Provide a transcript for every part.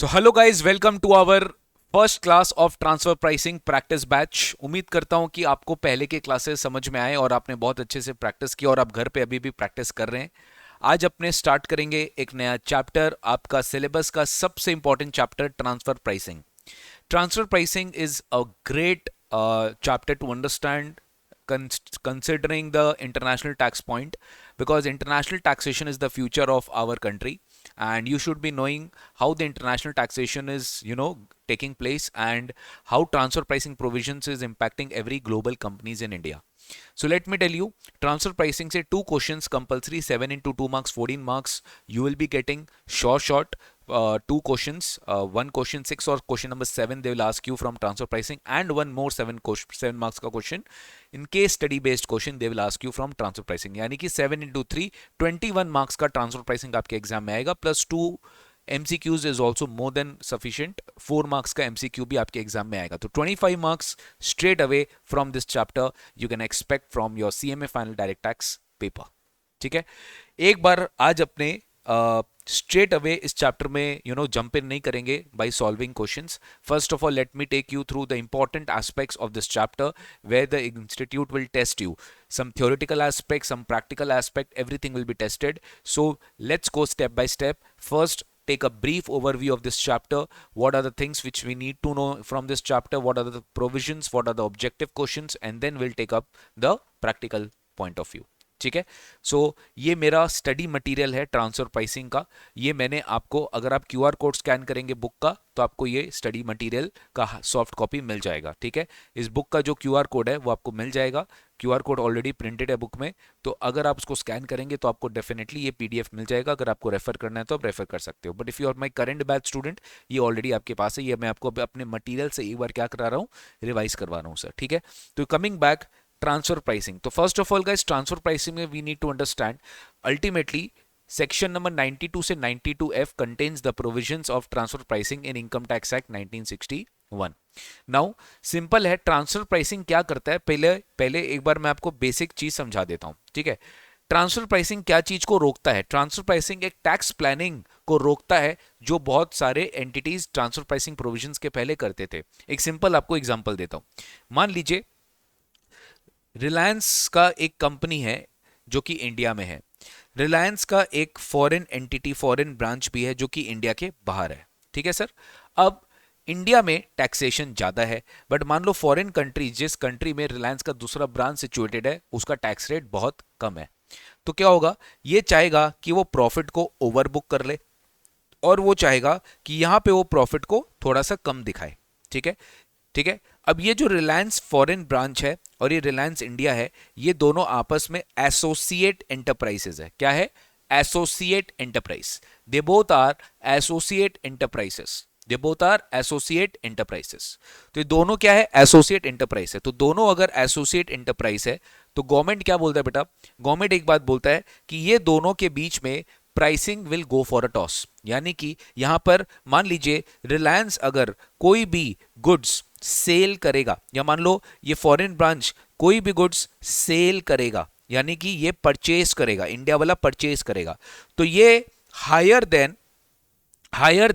So hello guys, welcome to our first class of transfer pricing practice batch. उम्मीद करता हूं कि आपको पहले के क्लासेस समझ में आए और आपने बहुत अच्छे से प्रैक्टिस की और आप घर पे अभी भी प्रैक्टिस कर रहे हैं। आज अपने स्टार्ट करेंगे एक नया चैप्टर, आपका सिलेबस का सबसे important chapter transfer pricing. Transfer pricing is a great chapter to understand considering the international tax point, because international taxation is the future of our country, and you should be knowing how the international taxation is taking place, and how transfer pricing provisions is impacting every global companies in India. So let me tell you, transfer pricing say two questions compulsory, 7 into 2 marks, 14 marks. You will be getting short two questions, one question 6 or question number 7 they will ask you from transfer pricing, and one more 7 marks का question in case study based question they will ask you from transfer pricing. यानी कि 7 into 3 21 marks का transfer pricing आपके exam में आएगा, plus 2 MCQs is also more than sufficient. 4 marks का MCQ भी आपके एग्जाम में आएगा, तो 25 marks straight away from this chapter you can expect from your CMA final direct tax paper. ठीक है, एक बार आज अपने स्ट्रेट अवे इस चैप्टर में जंप इन नहीं करेंगे by solving questions. First of all let me take you through the important aspects of this chapter where the institute will test you some theoretical aspect, some practical aspect, everything will be tested. So let's go step by step. First, take a brief overview of this chapter. What are the things which we need to know from this chapter? What are the provisions? What are the objective questions? And then we'll take up the practical point of view. ठीक है, सो ये मेरा study material है transfer pricing का. ये मैंने आपको, अगर आप क्यूआर कोड स्कैन करेंगे बुक का, तो आपको ये स्टडी मटेरियल का सॉफ्ट कॉपी मिल जाएगा. ठीक है, इस बुक का जो क्यूआर कोड है वो आपको मिल जाएगा. क्यूआर कोड ऑलरेडी प्रिंटेड है बुक में, तो अगर आप उसको स्कैन करेंगे तो आपको डेफिनेटली ये पीडीएफ मिल जाएगा. अगर आपको रेफर करना है तो आप रेफर कर सकते हो, but if you are my current batch student, ये ऑलरेडी आपके पास है. ये मैं आपको अपने मटीरियल से एक बार क्या करा रहा हूँ, रिवाइज करवा रहा हूँ सर. ठीक है, तो कमिंग बैक ट्रांसफर प्राइसिंग. तो first of all guys, transfer pricing में we need to understand ultimately section number 92 से 92F contains the provisions of transfer pricing in Income Tax Act 1961. Now simple है, transfer pricing क्या करता है, पहले एक बार मैं आपको बेसिक चीज समझा देता हूं. ठीक है, ट्रांसफर प्राइसिंग क्या चीज को रोकता है? ट्रांसफर प्राइसिंग एक टैक्स प्लानिंग को रोकता है जो बहुत सारे एंटिटीज ट्रांसफर प्राइसिंग प्रोविजंस के पहले करते थे. एक सिंपल आपको एग्जांपल देता हूं. मान लीजिए रिलायंस का एक कंपनी है जो कि इंडिया में है. रिलायंस का एक फॉरेन एंटिटी, फॉरेन ब्रांच भी है जो कि इंडिया के बाहर है. ठीक है सर, अब इंडिया में टैक्सेशन ज्यादा है, बट मान लो फॉरेन कंट्री, जिस कंट्री में रिलायंस का दूसरा ब्रांच सिचुएटेड है, उसका टैक्स रेट बहुत कम है. तो क्या होगा, ये चाहेगा कि वो प्रॉफिट को ओवर बुक कर ले, और वो चाहेगा कि यहां पे वो प्रॉफिट को थोड़ा सा कम दिखाए. ठीक है, ठीक है. अब ये जो रिलायंस फॉरेन ब्रांच है और ये रिलायंस इंडिया है, ये दोनों आपस में एसोसिएट एंटरप्राइजेस है. क्या है? Associate enterprise. They both are associate enterprises. They both are associate enterprises. तो ये दोनों क्या है? एसोसिएट एंटरप्राइज है. तो दोनों अगर एसोसिएट एंटरप्राइज है, तो गवर्नमेंट क्या बोलता है बेटा? गवर्नमेंट एक बात बोलता है कि ये दोनों के बीच में pricing will go for a toss. यानी कि यहां पर मान लीजिए रिलायंस अगर कोई भी गुड्स सेल करेगा, या मान लो ये फॉरेन ब्रांच कोई भी गुड्स सेल करेगा, यानी कि ये परचेज करेगा, इंडिया वाला परचेज करेगा, तो ये higher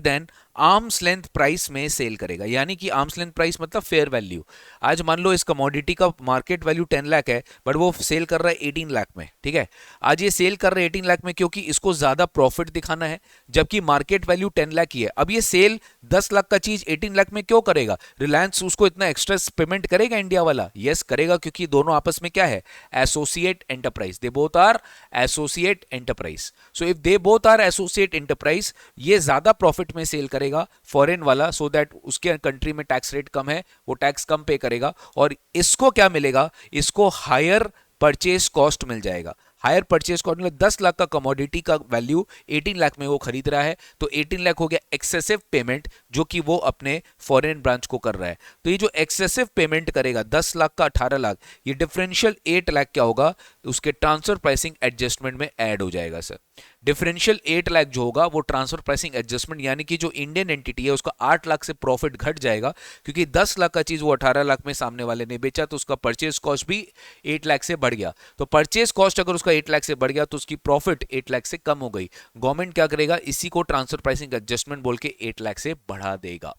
than arms length price में सेल करेगा. यानी कि आर्म्स लेंथ प्राइस मतलब फेयर वैल्यू. आज मान लो इस कमोडिटी का मार्केट वैल्यू 10 लाख है, बट वो सेल कर रहा है 18 लाख में. ठीक है, आज ये सेल कर रहा है 18 लाख में क्योंकि इसको ज्यादा प्रॉफिट दिखाना है, जबकि मार्केट वैल्यू 10 लाख ही है. अब ये सेल 10 लाख का चीज 18 लाख में क्यों करेगा? रिलायंस उसको इतना एक्स्ट्रा पेमेंट करेगा इंडिया वाला? यस करेगा, क्योंकि दोनों आपस में क्या है? Associate enterprise. They both are associate enterprise. So if they both are associate enterprise, ये ज्यादा प्रॉफिट में सेल करेगा फॉरेन वाला, सो दैट उसके कंट्री में टैक्स रेट कम है, वो टैक्स कम पे करेगा, और इसको क्या मिलेगा? इसको हायर परचेज कॉस्ट मिल जाएगा. हायर परचेज कॉस्ट मतलब 10 लाख का कमोडिटी का वैल्यू 18 लाख में वो खरीद रहा है, तो 18 लाख हो गया एक्सेसिव पेमेंट जो कि वो अपने फॉरेन ब्रांच को कर रहा है. तो ये जो एक्सेसिव पेमेंट करेगा 10 लाख का 18 लाख, ये डिफरेंशियल 8 लाख क्या होगा? उसके ट्रांसफर प्राइसिंग एडजस्टमेंट में ऐड हो जाएगा सर. डिफरेंशियल 8 लाख जो होगा वो ट्रांसफर प्राइसिंग एडजस्टमेंट, यानी कि जो इंडियन एंटिटी है उसका 8 लाख से प्रॉफिट घट जाएगा, क्योंकि 10 लाख का चीज वो 18 लाख में सामने वाले ने बेचा, तो उसका परचेज कॉस्ट भी 8 लाख से बढ़ गया। तो परचेज कॉस्ट अगर उसका 8 लाख से बढ़ गया तो उसकी प्रॉफिट 8 लाख से कम हो गई। गवर्नमेंट क्या करेगा, इसी को ट्रांसफर प्राइसिंग एडजस्टमेंट बोल के 8 लाख से बढ़ा देगा।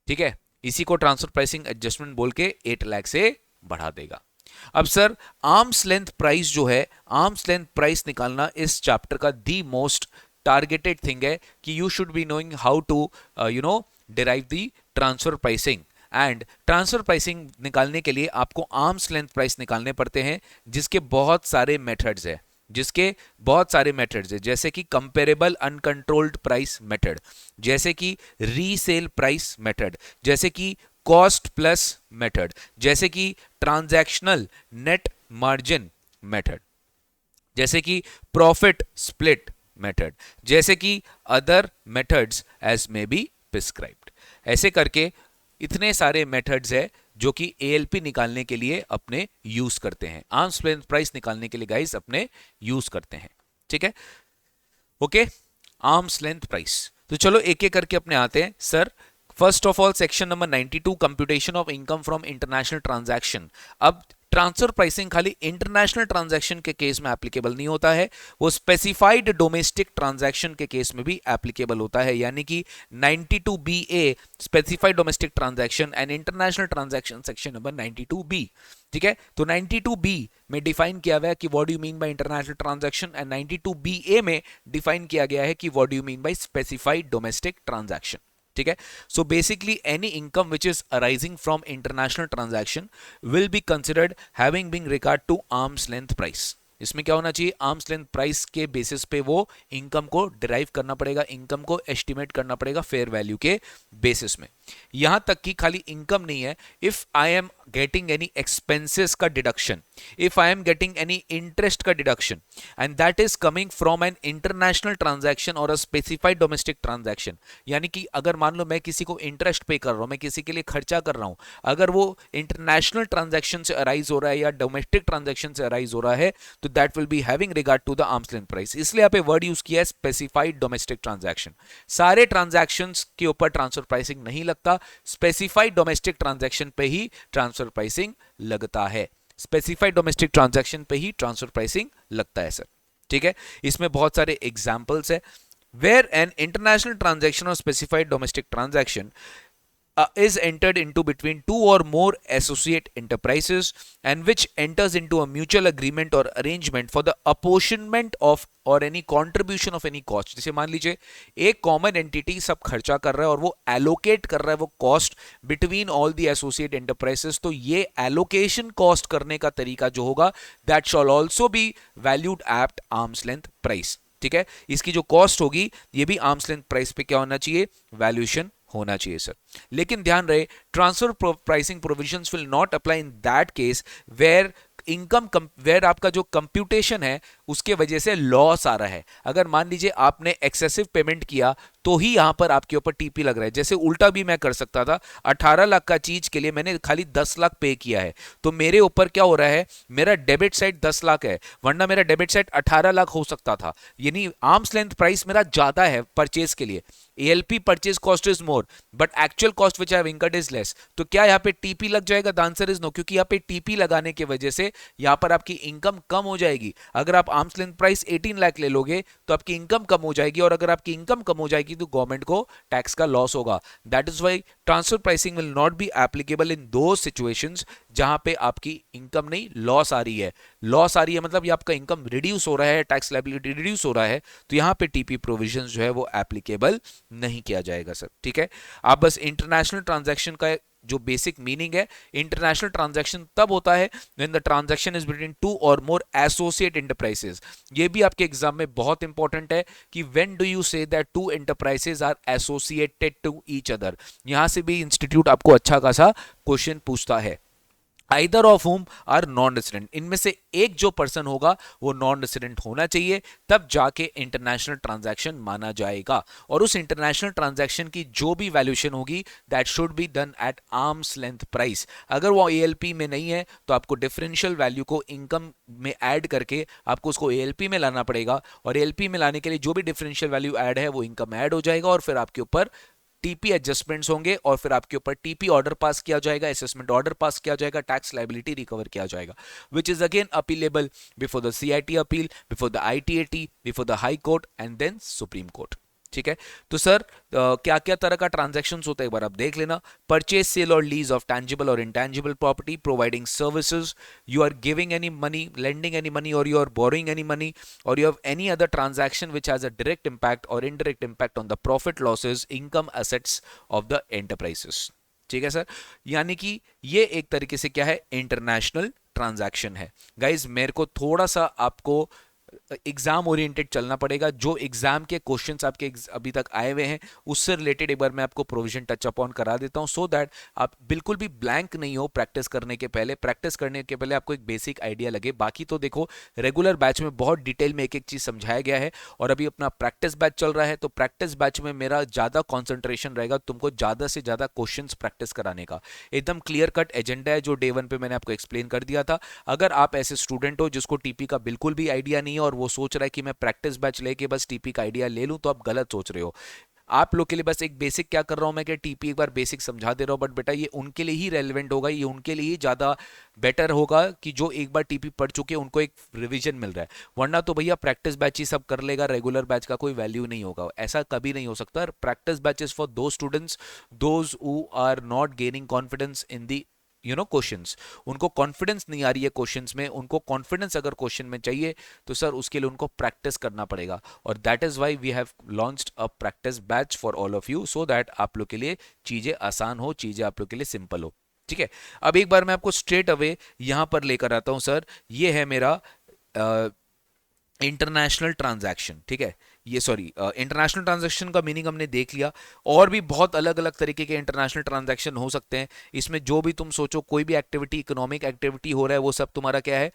ठीक है, इसी को ट्रांसफर प्राइसिंग एडजस्टमेंट बोल के 8 लाख से बढ़ा देगा। अब सर आर्म्स लेंथ प्राइस जो है, आर्म्स लेंथ प्राइस निकालना इस चैप्टर का दी मोस्ट टारगेटेड थिंग है कि you should be knowing how to derive the transfer pricing. And transfer pricing निकालने के लिए आपको आर्म्स लेंथ प्राइस निकालने पड़ते हैं, जिसके बहुत सारे मेथड्स है, जैसे कि कंपेरेबल अनकंट्रोल्ड प्राइस मेथड, जैसे कि रीसेल प्राइस मेथड, जैसे कि कॉस्ट प्लस मेथड, जैसे कि ट्रांजैक्शनल नेट मार्जिन मेथड, जैसे कि प्रॉफिट स्प्लिट मेथड, जैसे कि other methods as may be prescribed. ऐसे करके इतने सारे मेथड्स है जो कि एएलपी निकालने के लिए अपने यूज करते हैं, आर्म्स लेंथ प्राइस निकालने के लिए गाइस अपने यूज करते हैं। ठीक है, ओके, आर्म्स लेंथ प्राइस। तो चलो एक एक करके अपने आते हैं sir. First of all section number 92 computation of income from international transaction. अब ट्रांसफर प्राइसिंग खाली इंटरनेशनल ट्रांजैक्शन के केस में एप्लीकेबल नहीं होता है, वो स्पेसिफाइड डोमेस्टिक ट्रांजैक्शन के केस में भी एप्लीकेबल होता है, यानी कि 92BA specified domestic transaction and international transaction section number 92B। ठीक है, तो 92B में डिफाइन किया हुआ है कि what do you mean by international transaction, and 92BA में डिफाइन किया गया है कि what do you mean by specified domestic transaction. ठीक है, so basically any income which is arising from international transaction will be considered having being regard to arms length price. इसमें क्या होना चाहिए, आर्म्स लेंथ प्राइस के basis पे वो income को डिराइव करना पड़ेगा, इनकम को एस्टिमेट करना पड़ेगा फेयर वैल्यू के बेसिस में। यहां तक कि खाली इनकम नहीं है, if I am getting any expenses का deduction, if I am getting any interest का deduction, and that is coming from an international transaction और अ स्पेसिफाइड डोमेस्टिक ट्रांजैक्शन, यानी कि अगर मान लो मैं किसी को इंटरेस्ट पे कर रहा हूं, मैं किसी के लिए खर्चा कर रहा हूं, अगर वो इंटरनेशनल ट्रांजैक्शन से अराइज हो रहा है या डोमेस्टिक ट्रांजैक्शन से अराइज हो रहा है, तो that will be having regard to the arms length price. इसलिए यहाँ पे वर्ड यूज किया है स्पेसिफाइड डोमेस्टिक ट्रांजैक्शन। सारे ट्रांजैक्शंस के ऊपर ट्रांसफर प्राइसिंग नहीं लगता, स्पेसिफाइड डोमेस्टिक ट्रांजैक्शन पे ही ट्रांसफर प्राइसिंग लगता है, स्पेसिफाइड डोमेस्टिक ट्रांजैक्शन पे ही ट्रांसफर प्राइसिंग लगता है सर। ठीक है, इसमें बहुत सारे एग्जांपल्स है, वेयर एन इंटरनेशनल ट्रांजैक्शन और specified domestic transaction is entered into between two or more associate enterprises and which enters into a mutual agreement or arrangement for the apportionment of or any contribution of any cost। जैसे मान लीजिए एक common entity सब खर्चा कर रहा है और वो एलोकेट कर रहा है वो cost between all the associate enterprises, तो ये एलोकेशन कॉस्ट करने का तरीका जो होगा that shawl also be valued at arms length price. ठीक है, इसकी जो कॉस्ट होगी ये भी आर्म्स लेंथ प्राइस पे क्या होना चाहिए, वैल्यूएशन होना चाहिए सर। लेकिन ध्यान रहे, transfer pricing provisions will not apply in that case where income where आपका जो कंप्यूटेशन है उसके वजह से लॉस आ रहा है। अगर मान लीजिए आपने एक्सेसिव पेमेंट किया तो ही यहां पर आपके ऊपर टीपी लग रहा है। जैसे उल्टा भी मैं कर सकता था, 18 लाख का चीज के लिए मैंने खाली 10 लाख पे किया है, तो मेरे ऊपर क्या हो रहा है, मेरा डेबिट साइड 10 लाख है, वरना मेरा डेबिट साइड 18 लाख हो सकता था। यानी आर्म्स लेंथ प्राइस मेरा ज्यादा है परचेज के लिए, ALP purchase cost is more but actual cost which I have incurred is less. तो क्या यहाँ पे टीपी लग जाएगा? द आंसर इज नो, क्योंकि यहाँ पे टीपी लगाने की वजह से यहाँ पर आपकी इनकम कम हो जाएगी। अगर आप आर्म्स लेंथ प्राइस 18 लाख ले लोगे तो आपकी इनकम कम हो जाएगी, और अगर आपकी इनकम कम हो जाएगी तो गवर्नमेंट को टैक्स का लॉस होगा। That is why transfer pricing will not be applicable in दो सिचुएशंस जहां पे आपकी इनकम नहीं लॉस आ रही है। लॉस आ रही है मतलब ये आपका इनकम रिड्यूस हो रहा है, टैक्स लायबिलिटी रिड्यूस हो रहा है, तो यहां पे टीपी प्रोविजंस जो है वो एप्लीकेबल नहीं किया जाएगा सर। ठीक है, आप बस इंटरनेशनल ट्रांजैक्शन का जो बेसिक मीनिंग है, इंटरनेशनल ट्रांजैक्शन तब होता है when the transaction is between two और मोर एसोसिएट एंटरप्राइजेस। ये भी आपके एग्जाम में बहुत इंपॉर्टेंट है कि when do you say that two enterprises are associated to each other. यहां से भी इंस्टीट्यूट आपको अच्छा खासा क्वेश्चन पूछता है। Either of whom are non resident, इनमें से एक जो पर्सन होगा वो नॉन रेसिडेंट होना चाहिए, तब जाके इंटरनेशनल ट्रांजैक्शन माना जाएगा। और उस इंटरनेशनल ट्रांजैक्शन की जो भी वैल्यूएशन होगी that should be done at arms length price. अगर वो एएलपी में नहीं है तो आपको डिफरेंशियल वैल्यू को इनकम में ऐड करके आपको उसको एएलपी में लाना पड़ेगा, और एएलपी में लाने के लिए जो भी डिफरेंशियल वैल्यू ऐड है वो इनकम ऐड हो जाएगा, और फिर आपके ऊपर टीपी एडजस्टमेंट्स होंगे, और फिर आपके ऊपर टीपी ऑर्डर पास किया जाएगा, असेसमेंट ऑर्डर पास किया जाएगा, टैक्स लायबिलिटी रिकवर किया जाएगा, which is again appealable before the CIT appeal, before the ITAT, before the high court and then supreme court. ठीक है, तो सर क्या क्या तरह का ट्रांजैक्शंस होता है एक बार आप देख लेना। परचेज, सेल और लीज ऑफ टैंजिबल और intangible property, providing services, you are giving any money, lending any money, और you are borrowing any money, और you have any other transaction which has a direct impact और indirect impact on the profit, losses, income, assets of the enterprises. ठीक है sir, यानी कि ये एक तरीके से क्या है, इंटरनेशनल ट्रांजैक्शन है। गाइज मेरे को थोड़ा सा आपको एग्जाम ओरिएंटेड चलना पड़ेगा, जो एग्जाम के क्वेश्चंस आपके अभी तक आए हुए हैं उससे रिलेटेड एक बार मैं आपको प्रोविजन टच अपॉन करा देता हूं, सो दैट आप बिल्कुल भी ब्लैंक नहीं हो प्रैक्टिस करने के पहले। प्रैक्टिस करने के पहले आपको एक बेसिक आइडिया लगे। बाकी तो देखो रेगुलर बैच में बहुत डिटेल में एक एक चीज समझाया गया है, और अभी अपना प्रैक्टिस बैच चल रहा है, तो प्रैक्टिस बैच में मेरा ज्यादा कॉन्सेंट्रेशन रहेगा तुमको ज्यादा से ज्यादा क्वेश्चन प्रैक्टिस कराने का। एकदम क्लियर कट एजेंडा है जो डे वन पे मैंने आपको एक्सप्लेन कर दिया था। अगर आप ऐसे स्टूडेंट हो जिसको टीपी का बिल्कुल भी आइडिया नहीं है और वो सोच रहा है कि मैं प्रैक्टिस बैच लेके बस टीपी का आइडिया ले लूं, तो आप गलत सोच रहे हो। आप लोग के लिए बस एक बेसिक क्या कर रहा हूं मैं, कि टीपी एक बार बेसिक समझा दे रहा हूं, बट बेटा ये उनके लिए ही रेलेवेंट होगा, ये उनके लिए ही ज्यादा बेटर होगा कि जो एक बार टीपी पढ़ चुके उनको एक रिवीजन मिल रहा है। वरना तो भैया प्रैक्टिस बैच ही सब कर लेगा, रेगुलर बैच का कोई वैल्यू नहीं होगा, ऐसा कभी नहीं हो सकता। प्रैक्टिस बैचेस फॉर दो students those who are not gaining confidence in the questions, उनको कॉन्फिडेंस नहीं आ रही है क्वेश्चंस में, उनको कॉन्फिडेंस अगर क्वेश्चन में चाहिए तो सर उसके लिए उनको प्रैक्टिस करना पड़ेगा। और that is why we have launched a practice batch for all of you, so that आप लोग के लिए चीजें आसान हो, चीजें आप लोग के लिए सिंपल हो। ठीक है, अब एक बार मैं आपको स्ट्रेट अवे यहां पर लेकर आता हूं सर। ये है मेरा इंटरनेशनल ट्रांजैक्शन। ठीक है, ये सॉरी इंटरनेशनल ट्रांजैक्शन का मीनिंग हमने देख लिया, और भी बहुत अलग अलग तरीके के इंटरनेशनल ट्रांजैक्शन हो सकते हैं। इसमें जो भी तुम सोचो, कोई भी एक्टिविटी, इकोनॉमिक एक्टिविटी हो रहा है, वो सब तुम्हारा क्या है,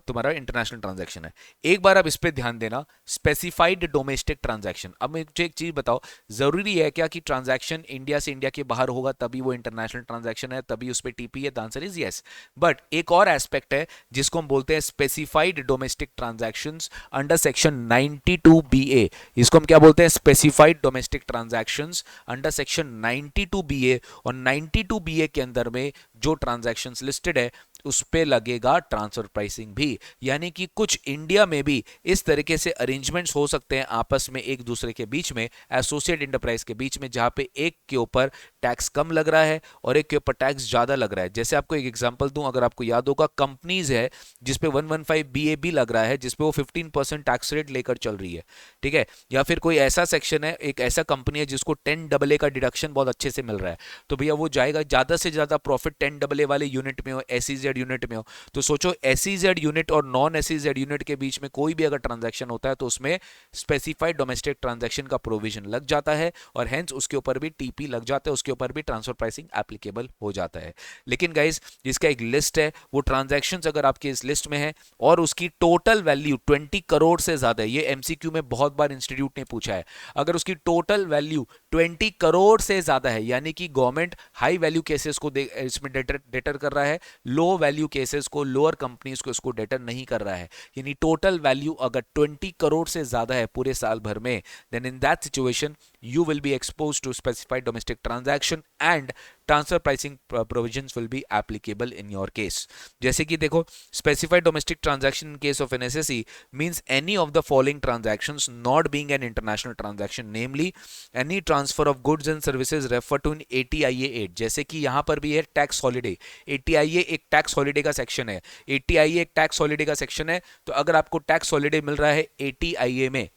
तुम्हारा इंटरनेशनल ट्रांजैक्शन है। एक बार आप इस पे ध्यान देना, स्पेसिफाइड डोमेस्टिक ट्रांजैक्शन। अब मुझे एक चीज बताओ, जरूरी है क्या कि ट्रांजैक्शन इंडिया से इंडिया के बाहर होगा तभी वो इंटरनेशनल ट्रांजैक्शन है, तभी उस पर टीपी है? The answer is yes. But एक और एस्पेक्ट है जिसको हम बोलते हैं specified domestic transactions under section 92 BA। इसको हम क्या बोलते हैं? Specified domestic transactions under section 92 BA। और 92 BA के अंदर में जो ट्रांजैक्शंस लिस्टेड है उस पे लगेगा ट्रांसफर प्राइसिंग भी। यानी कि कुछ इंडिया में भी इस तरीके से अरेंजमेंट्स हो सकते हैं आपस में एक दूसरे के बीच में, एसोसिएट इंटरप्राइज के बीच में, जहां पे एक के ऊपर टैक्स कम लग रहा है और एक के ऊपर टैक्स ज्यादा लग रहा है। जैसे आपको एक एग्जांपल दूं, अगर आपको याद होगा, कंपनीज है जिसपे 115 BA भी लग रहा है, जिसपे वो 15% टैक्स रेट लेकर चल रही है। ठीक है, या फिर कोई ऐसा सेक्शन है, एक ऐसा कंपनी है जिसको 10AA का डिडक्शन बहुत अच्छे से मिल रहा है, तो भैया वो जाएगा ज्यादा से ज्यादा प्रॉफिट 10AA वाले यूनिट में हो, SEZ यूनिट में हो। तो सोचो SEZ यूनिट और नॉन SEZ यूनिट के बीच में कोई भी अगर ट्रांजैक्शन होता है तो उसमें स्पेसिफाइड डोमेस्टिक ट्रांजैक्शन का प्रोविजन लग जाता है, और हेंस उसके ऊपर भी टीपी लग जाता है, उसके ऊपर भी ट्रांसफर प्राइसिंग एप्लीकेबल हो जाता है। लेकिन गाइस, इसका एक लिस्ट है, वो ट्रांजैक्शंस अगर आपके इस लिस्ट में है और उसकी टोटल वैल्यू 20 करोड़ से ज्यादा है, ये एमसीक्यू में बहुत बार इंस्टीट्यूट ने पूछा है, अगर उसकी टोटल वैल्यू 20 करोड़ से ज्यादा है, यानी कि गवर्नमेंट हाई वैल्यू केसेस को इसमें डेटर कर रहा है, लो वैल्यू केसेस को, लोअर कंपनीज को इसको डेटर नहीं कर रहा है, यानी टोटल वैल्यू अगर 20 करोड़ से ज्यादा है पूरे साल भर में, then in that situation you will be exposed to specified domestic transaction and transfer pricing provisions will be applicable in your case। जैसे कि देखो, specified domestic transaction in case of an SSE means any of the following transactions not being an international transaction, namely any transfer of goods and services referred to in ATIA 8। जैसे कि यहां पर भी है tax holiday, ATIA एक tax holiday का section है, ATIA एक टैक्स हॉलिडे का सेक्शन है। तो अगर आपको टैक्स हॉलिडे मिल रहा है ATIA में,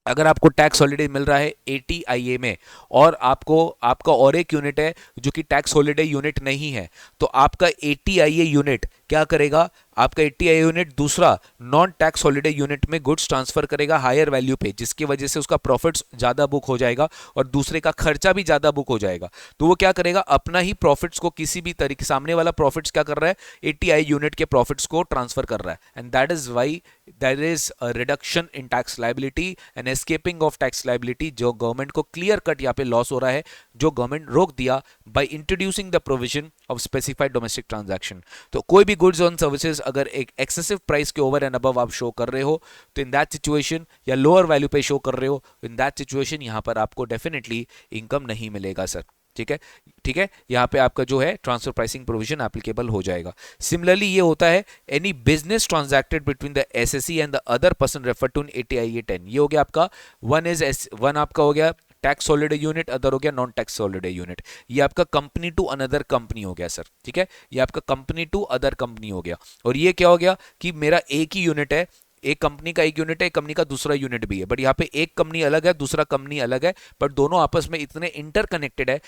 अगर आपको टैक्स हॉलिडे मिल रहा है ATIA में, और आपका और एक यूनिट है जो कि टैक्स हॉलिडे यूनिट नहीं है, तो आपका ATIA यूनिट क्या करेगा, आपका 80आई यूनिट दूसरा नॉन टैक्स हॉलिडे यूनिट में गुड्स ट्रांसफर करेगा हायर वैल्यू पे, जिसकी वजह से उसका प्रॉफिट्स ज्यादा बुक हो जाएगा और दूसरे का खर्चा भी ज्यादा बुक हो जाएगा। तो वो क्या करेगा, अपना ही प्रॉफिट्स को किसी भी तरीके, सामने वाला प्रॉफिट्स क्या कर रहा है, 80आई यूनिट के प्रॉफिट्स को ट्रांसफर कर रहा है, and that is why there is a reduction in tax liability and escaping of tax liability. जो गवर्नमेंट को क्लियर कट यहाँ पे लॉस हो रहा है, जो गवर्नमेंट रोक दिया by introducing the provision of specified domestic transaction. तो कोई भी गुड्स ऑन सर्विसेज अगर एक एक्सेसिव प्राइस के ओवर एंड अबव आप शो कर रहे हो, तो इन दैट सिचुएशन, या लोअर वैल्यू पे शो कर रहे हो, इन दैट सिचुएशन यहां पर आपको डेफिनेटली इनकम नहीं मिलेगा सर। ठीक है, ठीक है, यहां पे आपका जो है ट्रांसफर प्राइसिंग प्रोविजन एप्लीकेबल हो जाएगा। सिमिलरली ये होता है any business transacted between the SSC and the other person refer to in 80IA 10। ये हो गया आपका वन आपका हो गया टैक्स हॉलिडे यूनिट, अदर हो गया नॉन टैक्स हॉलिडे यूनिट। ये आपका कंपनी टू अनदर कंपनी हो गया सर। ठीक है, ये आपका कंपनी टू अदर कंपनी हो गया। और ये क्या हो गया कि मेरा एक ही यूनिट है, एक कंपनी का एक यूनिट है, एक कंपनी का दूसरा यूनिट भी है, बट यहाँ पे एक कंपनी अलग है, दूसरा कंपनी अलग है, बट दोनों आपस में इतने इंटरकनेक्टेड है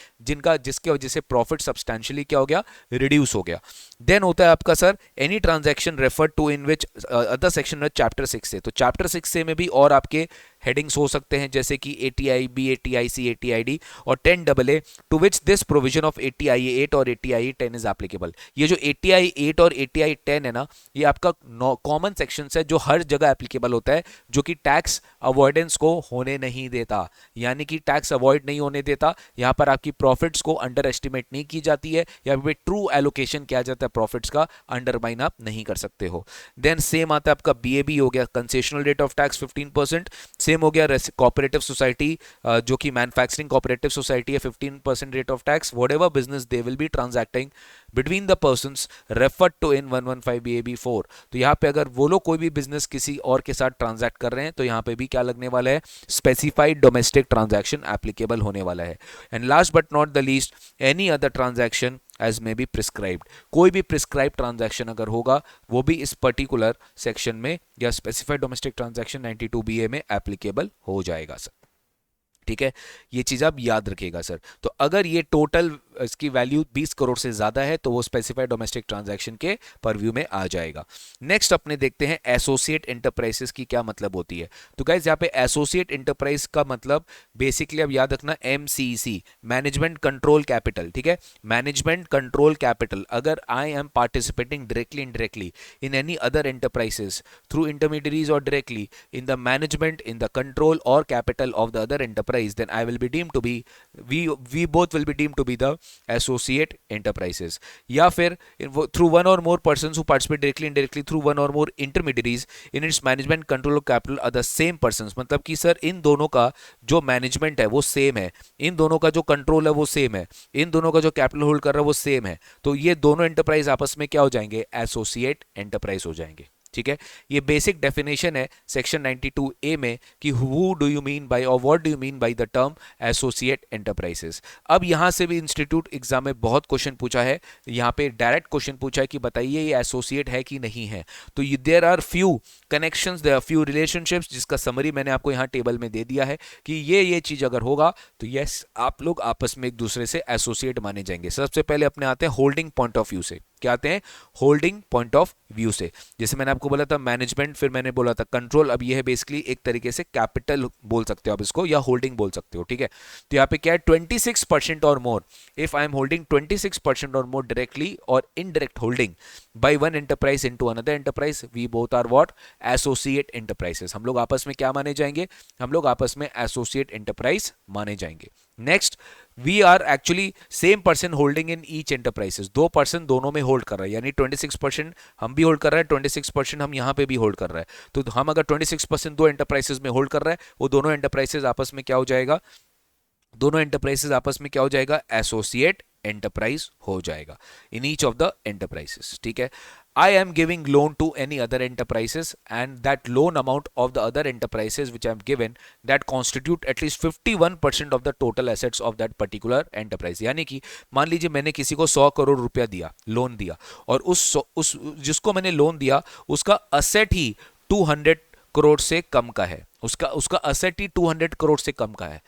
जिसके वजह से प्रॉफिट सब्सटैंशियली क्या हो गया, रिड्यूस हो गया। देन होता है आपका sir any transaction referred to in which other section chapter 6 से। तो चैप्टर 6 से में भी और आपके हेडिंग्स हो सकते हैं, जैसे कि ATI, BATI, CATID और 10AA, to which this provision of ATIA 8 और ATIA 10 इज एप्लीकेबल। ये जो ATI 8 और ATI 10 है ना, ये आपका कॉमन सेक्शन है जो हर जगह एप्लीकेबल होता है, जो कि टैक्स अवॉइडेंस को होने नहीं देता, यानी कि टैक्स अवॉइड नहीं होने देता। यहाँ पर आपकी प्रॉफिट्स को अंडर एस्टिमेट नहीं की जाती है, या फिर ट्रू एलोकेशन किया जाता है प्रॉफिट्स का, अंडरमाइन आप नहीं कर सकते हो। देन सेम आता है आपका BAB हो गया, concessional rate of tax 15%। Same हो गया कोऑपरेटिव सोसाइटी, जो कि मैन्युफैक्चरिंग कोऑपरेटिव सोसाइटी है, 15% rate of tax whatever business they will be transacting between the persons referred to in 115 BAB 4। तो यहाँ पे अगर वो लोग कोई भी बिजनेस किसी और के साथ ट्रांजैक्ट कर रहे हैं, तो यहाँ पे भी क्या लगने वाला है, स्पेसिफाइड डोमेस्टिक ट्रांजैक्शन एप्लीकेबल होने वाला है। And last but not the least, any other transaction as may be prescribed. कोई भी प्रिस्क्राइब ट्रांजैक्शन अगर होगा, वो भी इस पर्टिकुलर सेक्शन में या स्पेसिफाइड डोमेस्टिक ट्रांजैक्शन 92BA में एप्लीकेबल हो जाएगा सर। ठीक है, ये चीज आप याद रखिएगा सर। तो अगर ये टोटल इसकी वैल्यू 20 करोड़ से ज्यादा है, तो वो स्पेसिफाइड डोमेस्टिक ट्रांजैक्शन के परव्यू में आ जाएगा। नेक्स्ट अपने देखते हैं एसोसिएट एंटरप्राइजेस की क्या मतलब होती है। तो गाइस यहाँ पे एसोसिएट एंटरप्राइज का मतलब बेसिकली अब याद रखना MCC, मैनेजमेंट कंट्रोल कैपिटल। ठीक है, मैनेजमेंट कंट्रोल कैपिटल। अगर I am participating directly indirectly in any other enterprises through intermediaries और directly in the management, in the control और capital of the other enterprise, then I will be deemed to be, we both will be deemed to be the associate enterprises। या फिर through one or more persons who participate directly indirectly through one or more intermediaries in its management control of capital are the same persons। मतलब कि sir इन दोनों का जो management है वो same है, इन दोनों का जो कंट्रोल है वो सेम है, इन दोनों का जो कैपिटल होल्ड कर रहा है वो सेम है, तो ये दोनों एंटरप्राइज आपस में क्या हो जाएंगे, एसोसिएट एंटरप्राइज हो जाएंगे। ठीक है, ये बेसिक डेफिनेशन है सेक्शन 92A में कि who do you mean by और what do you mean by the term associate enterprises. अब यहां से भी इंस्टीट्यूट एग्जाम में बहुत क्वेश्चन पूछा है, यहां पे डायरेक्ट क्वेश्चन पूछा है कि बताइए ये एसोसिएट है कि नहीं है। तो there are few connections, there are few relationships, जिसका समरी मैंने आपको यहाँ टेबल में दे दिया है कि ये चीज अगर होगा तो यस आप लोग आपस में एक दूसरे से एसोसिएट माने जाएंगे। सबसे पहले अपने आते हैं होल्डिंग पॉइंट ऑफ व्यू से। क्या आते हैं, होल्डिंग पॉइंट ऑफ व्यू से। जैसे मैंने आपको बोला था मैनेजमेंट, फिर मैंने बोला था कंट्रोल, अब ये है बेसिकली एक तरीके से कैपिटल बोल सकते हो आप इसको, या होल्डिंग बोल सकते हो। ठीक है, तो यहाँ पे क्या है, 26% और more, if I am holding 26% और मोर डायरेक्टली और indirect holding by one enterprise into another enterprise, we both are what, associate enterprises. हम लोग आपस में क्या माने जाएंगे, हम लोग आपस में एसोसिएट एंटरप्राइज माने जाएंगे। Next, we are actually same person holding in each enterprises. दो पर्सन दोनों में होल्ड कर रहा है, यानी 26% हम भी होल्ड कर रहे हैं, 26% हम यहां पे भी होल्ड कर रहे हैं। तो हम अगर 26% दो एंटरप्राइजेस में होल्ड कर रहे हैं, वो दोनों एंटरप्राइजेस आपस में क्या हो जाएगा, दोनों एंटरप्राइजेस आपस में क्या हो जाएगा, एसोसिएट एंटरप्राइज हो जाएगा in each of the enterprises. ठीक है, I am giving loan to any other enterprises, and that loan amount of the other enterprises which I am given that constitute at least 51% of the total assets of that particular enterprise। यानी कि मान लीजिए मैंने किसी को 100 करोड़ रुपया दिया, loan दिया, और उस जिसको मैंने लोन दिया उसका असेट ही 200 करोड़ से कम का है, उसका असेट ही 200 करोड़ से कम का है,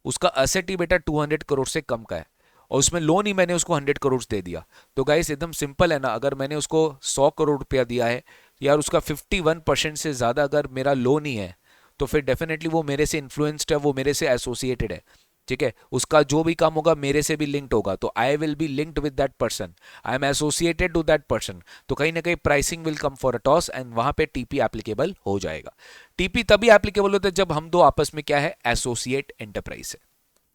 उसका असेट ही बेटा 200 करोड़ से कम का है। और उसमें लोन ही मैंने उसको 100 करोड़ दे दिया। तो गाइस एकदम सिंपल है ना, अगर मैंने उसको 100 करोड़ रुपया दिया है, यार उसका 51% से ज़्यादा अगर मेरा लोन ही है, तो फिर डेफिनेटली वो मेरे से इन्फ्लुएंस्ड है, वो मेरे से एसोसिएटेड है। ठीक है, उसका जो भी काम होगा मेरे से भी लिंक्ड होगा, तो I will be linked with that person, I am associated to that person. तो कहीं ना कहीं pricing will come for a toss and वहां पे टीपी एप्लीकेबल हो जाएगा। टीपी तभी एप्लीकेबल होता है जब हम दो आपस में क्या है, एसोसिएट एंटरप्राइज है।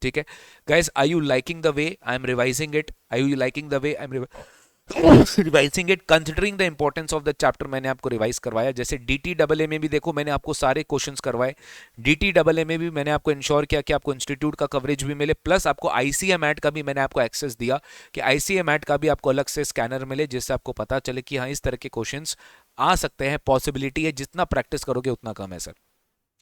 ठीक है guys, are you liking the way I am revising it, are you liking the way I am revising it, considering the importance of the chapter मैंने आपको रिवाइज करवाया। जैसे डीटीडब्ल्यूए में भी देखो मैंने आपको सारे क्वेश्चंस करवाए, डीटीडब्ल्यूए में भी मैंने आपको इंश्योर किया कि आपको इंस्टीट्यूट का कवरेज भी मिले, प्लस आपको आईसीएमएट का भी मैंने आपको एक्सेस दिया कि आईसीएमएट का भी आपको अलग से स्कैनर मिले, जिससे आपको पता चले कि हाँ इस तरह के क्वेश्चंस आ सकते हैं, पॉसिबिलिटी है, जितना प्रैक्टिस करोगे उतना कम है सर।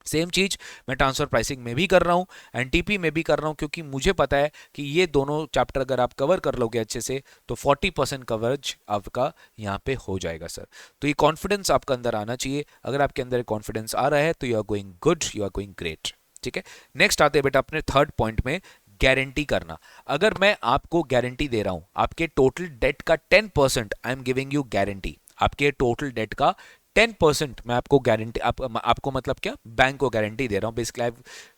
सेम चीज मैं ट्रांसफर प्राइसिंग में भी कर रहा हूं, एनटीपी में भी कर रहा हूं, क्योंकि मुझे पता है कि ये दोनों चैप्टर अगर आप कवर कर लोगे अच्छे से तो 40% कवरेज आपका यहाँ पे हो जाएगा सर। तो ये कॉन्फिडेंस आपका अंदर आना चाहिए, अगर आपके अंदर कॉन्फिडेंस आ रहा है तो you are going good, you are going great. ठीक है, नेक्स्ट आते हैं बेटा अपने थर्ड पॉइंट में, गारंटी करना। अगर मैं आपको गारंटी दे रहा हूं, आपके टोटल डेट का 10% I am giving you guarantee, आपके टोटल डेट का 10% मैं आपको गारंटी, आपको मतलब क्या, बैंक को गारंटी दे रहा हूं, basically I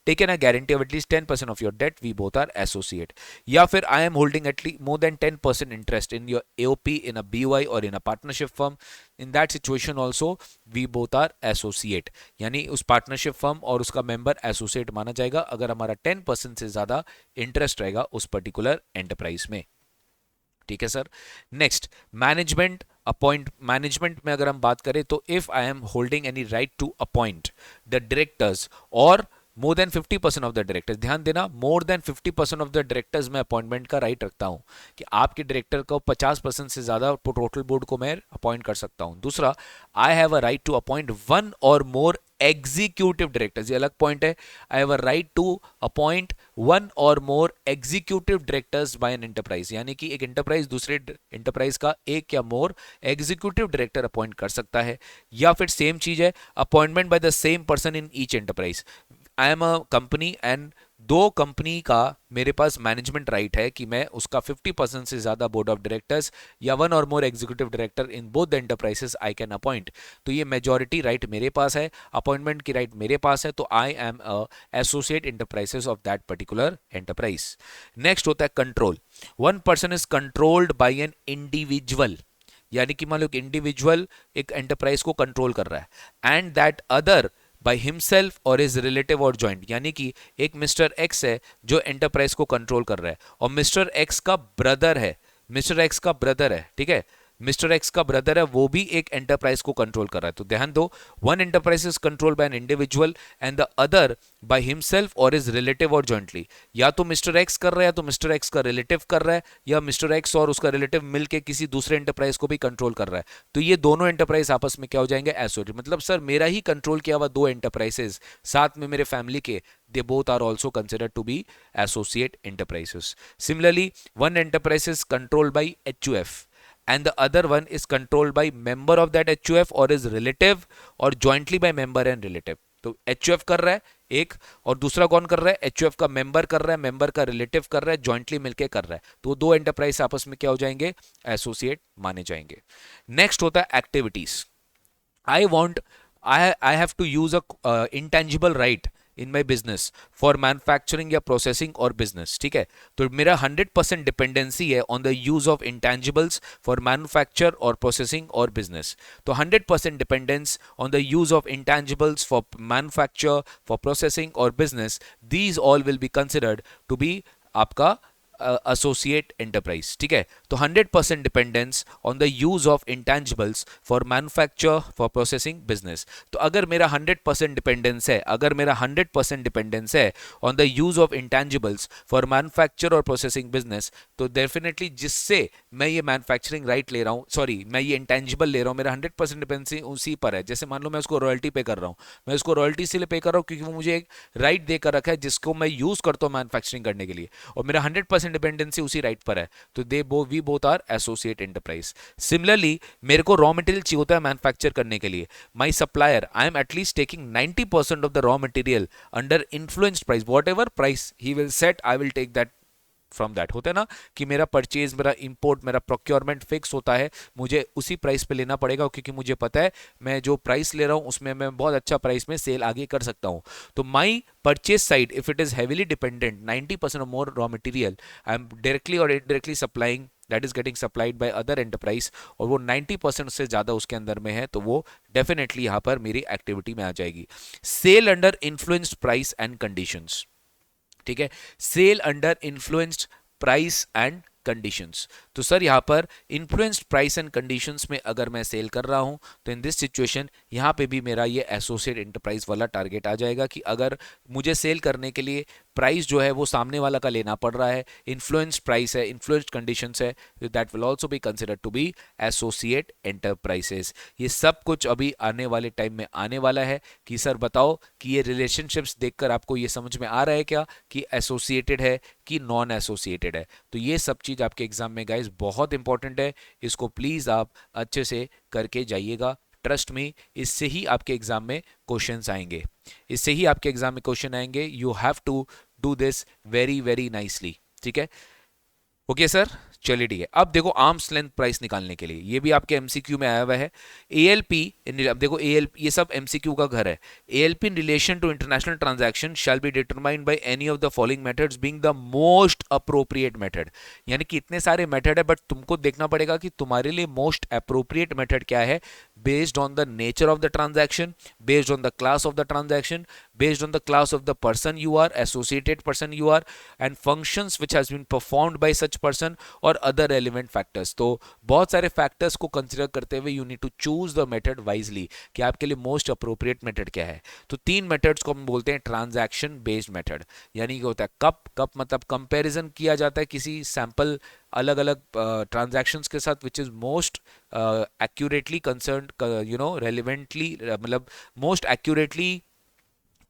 taken a guarantee of at least 10% of your debt, we both are associate. या फिर I am holding at least more than 10% interest in your AOP, in a B Y और in a partnership firm, in that situation also we both are associate, यानी उस partnership firm और उसका member associate माना जाएगा अगर हमारा 10% से ज्यादा इंटरेस्ट रहेगा उस पर्टिकुलर एंटरप्राइज में। ठीक है sir. Next, management appoint, management में अगर हम बात करें तो if I am holding any right to appoint the directors और more than 50% of the directors, ध्यान देना more than 50% of the directors में अपॉइंटमेंट का राइट रखता हूं कि आपके डायरेक्टर को 50% से ज्यादा टोटल बोर्ड को मैं अपॉइंट कर सकता हूं। दूसरा, I have a right to appoint one और मोर एग्जीक्यूटिव डायरेक्टर्स, ये अलग पॉइंट है, I have a right to appoint one और more executive directors by an enterprise, यानी कि एक एंटरप्राइज दूसरे एंटरप्राइज का एक या मोर एग्जीक्यूटिव डायरेक्टर अपॉइंट कर सकता है। या फिर सेम चीज है, appointment by the same person in each enterprise, I am a company and दो कंपनी का मेरे पास मैनेजमेंट राइट है कि मैं उसका 50% से ज्यादा बोर्ड ऑफ डायरेक्टर्स या वन और more executive director in both the enterprises I can appoint. तो ये मेजॉरिटी राइट मेरे पास है, अपॉइंटमेंट की राइट मेरे पास है, तो I am associate enterprises of that particular enterprise. Next होता है control, one person is controlled by an individual, यानी कि मान लो इंडिविजुअल एक एंटरप्राइज को कंट्रोल कर रहा है, and that other by himself और इज रिलेटिव और जॉइंट, यानी कि एक मिस्टर एक्स है जो एंटरप्राइज को कंट्रोल कर रहा है और मिस्टर एक्स का ब्रदर है, मिस्टर एक्स का ब्रदर है, ठीक है, मिस्टर एक्स का ब्रदर है, वो भी एक एंटरप्राइज को कंट्रोल कर रहा है। तो ध्यान दो, one enterprise is control by an individual and the other by himself और इज रिलेटिव और जॉइंटली, या तो मिस्टर एक्स कर रहा है या तो मिस्टर एक्स का रिलेटिव कर रहा है, या मिस्टर एक्स और उसका रिलेटिव मिलकर किसी दूसरे एंटरप्राइज को भी कंट्रोल कर रहा है। तो ये दोनों एंटरप्राइज आपस में क्या हो जाएंगे, एसोसिएट। मतलब सर मेरा ही कंट्रोल किया हुआ दो एंटरप्राइजेस साथ में मेरे फैमिली के, they both are also considered to be associate enterprises. Similarly, one enterprise is controlled by HUF and the other one is controlled by member of that HUF or is relative or jointly by member and relative. तो HUF कर रहा है एक और दूसरा कौन कर रहा है, HUF का मेंबर कर रहा है, मेंबर का रिलेटिव कर रहा है, जॉइंटली मिलके कर रहा है, तो दो एंटरप्राइज आपस में क्या हो जाएंगे, एसोसिएट माने जाएंगे। नेक्स्ट होता है activities. I want, I have to use a intangible right in my business for manufacturing या प्रोसेसिंग और बिजनेस। ठीक है, तो मेरा 100% डिपेंडेंसी है on the use of intangibles for manufacture और प्रोसेसिंग और बिजनेस। तो 100% dependence on the use of intangibles for manufacture, for processing और business, these all will be considered to be आपका एसोसिएट एंटरप्राइज। ठीक है, तो 100% dependence on the use of intangibles for manufacture, for processing, business. तो अगर मेरा 100% dependence है, अगर मेरा 100% डिपेंडेंस है on the use of intangibles for manufacture और प्रोसेसिंग बिजनेस, तो डेफिनेटली जिससे मैं ये मैन्युफैक्चरिंग राइट ले रहा हूँ, सॉरी मैं ये इंटेंजिबल ले रहा हूँ, मेरा 100% डिपेंडेंसी उसी पर है। जैसे मान लो मैं उसको रॉयल्टी पे कर रहा हूँ, मैं उसको रॉयल्टी इसलिए पे कर रहा हूँ क्योंकि वो मुझे एक राइट देकर रखा है जिसको मैं यूज करता हूँ मैन्युफैक्चरिंग करने के लिए, और मेरा 100% डिपेंडेंसी उसी राइट पर है, तो we both are associate enterprise. Similarly मेरे को रॉ मटेरियल चाहिए होता है मैन्युफैक्चर करने के लिए, my supplier I am at least taking 90% of the raw material under influenced price, whatever price he will set I will take that from that. होता है ना कि मेरा परचेज, मेरा इंपोर्ट, मेरा प्रोक्योरमेंट फिक्स होता है, मुझे उसी प्राइस पे लेना पड़ेगा क्योंकि मुझे पता है मैं जो प्राइस ले रहा हूं उसमें मैं बहुत अच्छा प्राइस में सेल आगे कर सकता हूं। तो my purchase side if it is heavily dependent 90% और more raw material, I am directly और indirectly supplying, that is getting supplied by other enterprise, और वो 90% से ज्यादा उसके अंदर में है, तो वो डेफिनेटली यहां पर मेरी एक्टिविटी में आ जाएगी। Sale under influenced price and conditions, ठीक है, sale under influenced price and conditions. तो सर यहां पर इन्फ्लुएंस्ड प्राइस एंड कंडीशंस में अगर मैं सेल कर रहा हूं तो इन दिस सिचुएशन यहां पे भी मेरा ये एसोसिएट एंटरप्राइज वाला टारगेट आ जाएगा कि अगर मुझे सेल करने के लिए प्राइस जो है वो सामने वाला का लेना पड़ रहा है, इन्फ्लुएंस्ड प्राइस है, इन्फ्लुएंस्ड कंडीशंस है, that will also be considered to be associate enterprises. ये सब कुछ अभी आने वाले टाइम में आने वाला है कि सर बताओ कि ये रिलेशनशिप्स देखकर आपको ये समझ में आ रहा है क्या कि एसोसिएटेड है कि नॉन एसोसिएटेड है। तो ये सब चीज आपके एग्जाम में गाइस बहुत इंपॉर्टेंट है, इसको प्लीज आप अच्छे से करके जाइएगा। ट्रस्ट मी, इससे ही आपके एग्जाम में क्वेश्चंस आएंगे, इससे ही आपके एग्जाम में क्वेश्चन आएंगे। You have to do this very very nicely, ठीक है। ओके सर, चलिए ठीक है। अब देखो आर्म्स लेंथ प्राइस निकालने के लिए, ये भी आपके एमसीक्यू में आया हुआ है। एएलपी, अब देखो एएलपी, ये सब एमसीक्यू का घर है। ALP in relation to international transaction shall be determined by any of the following methods being the most appropriate method. यानी कि इतने सारे मेथड है, बट तुमको देखना पड़ेगा कि तुम्हारे लिए मोस्ट अप्रोप्रिएट मेथड क्या है, based on the nature of the transaction, based on the class of the transaction, based on the class of the person you are, associated person you are, and functions which has been performed by such person, और other relevant factors। तो बहुत सारे factors को consider करते हुए you need to choose the method wisely कि आपके लिए most appropriate method क्या है। तो तीन methods को हम बोलते हैं transaction based method, यानी कि होता है कप मतलब कंपैरिजन किया जाता है किसी सैंपल अलग अलग ट्रांजैक्शंस के साथ which is most accurately concern, you know, relevantly, मतलब most accurately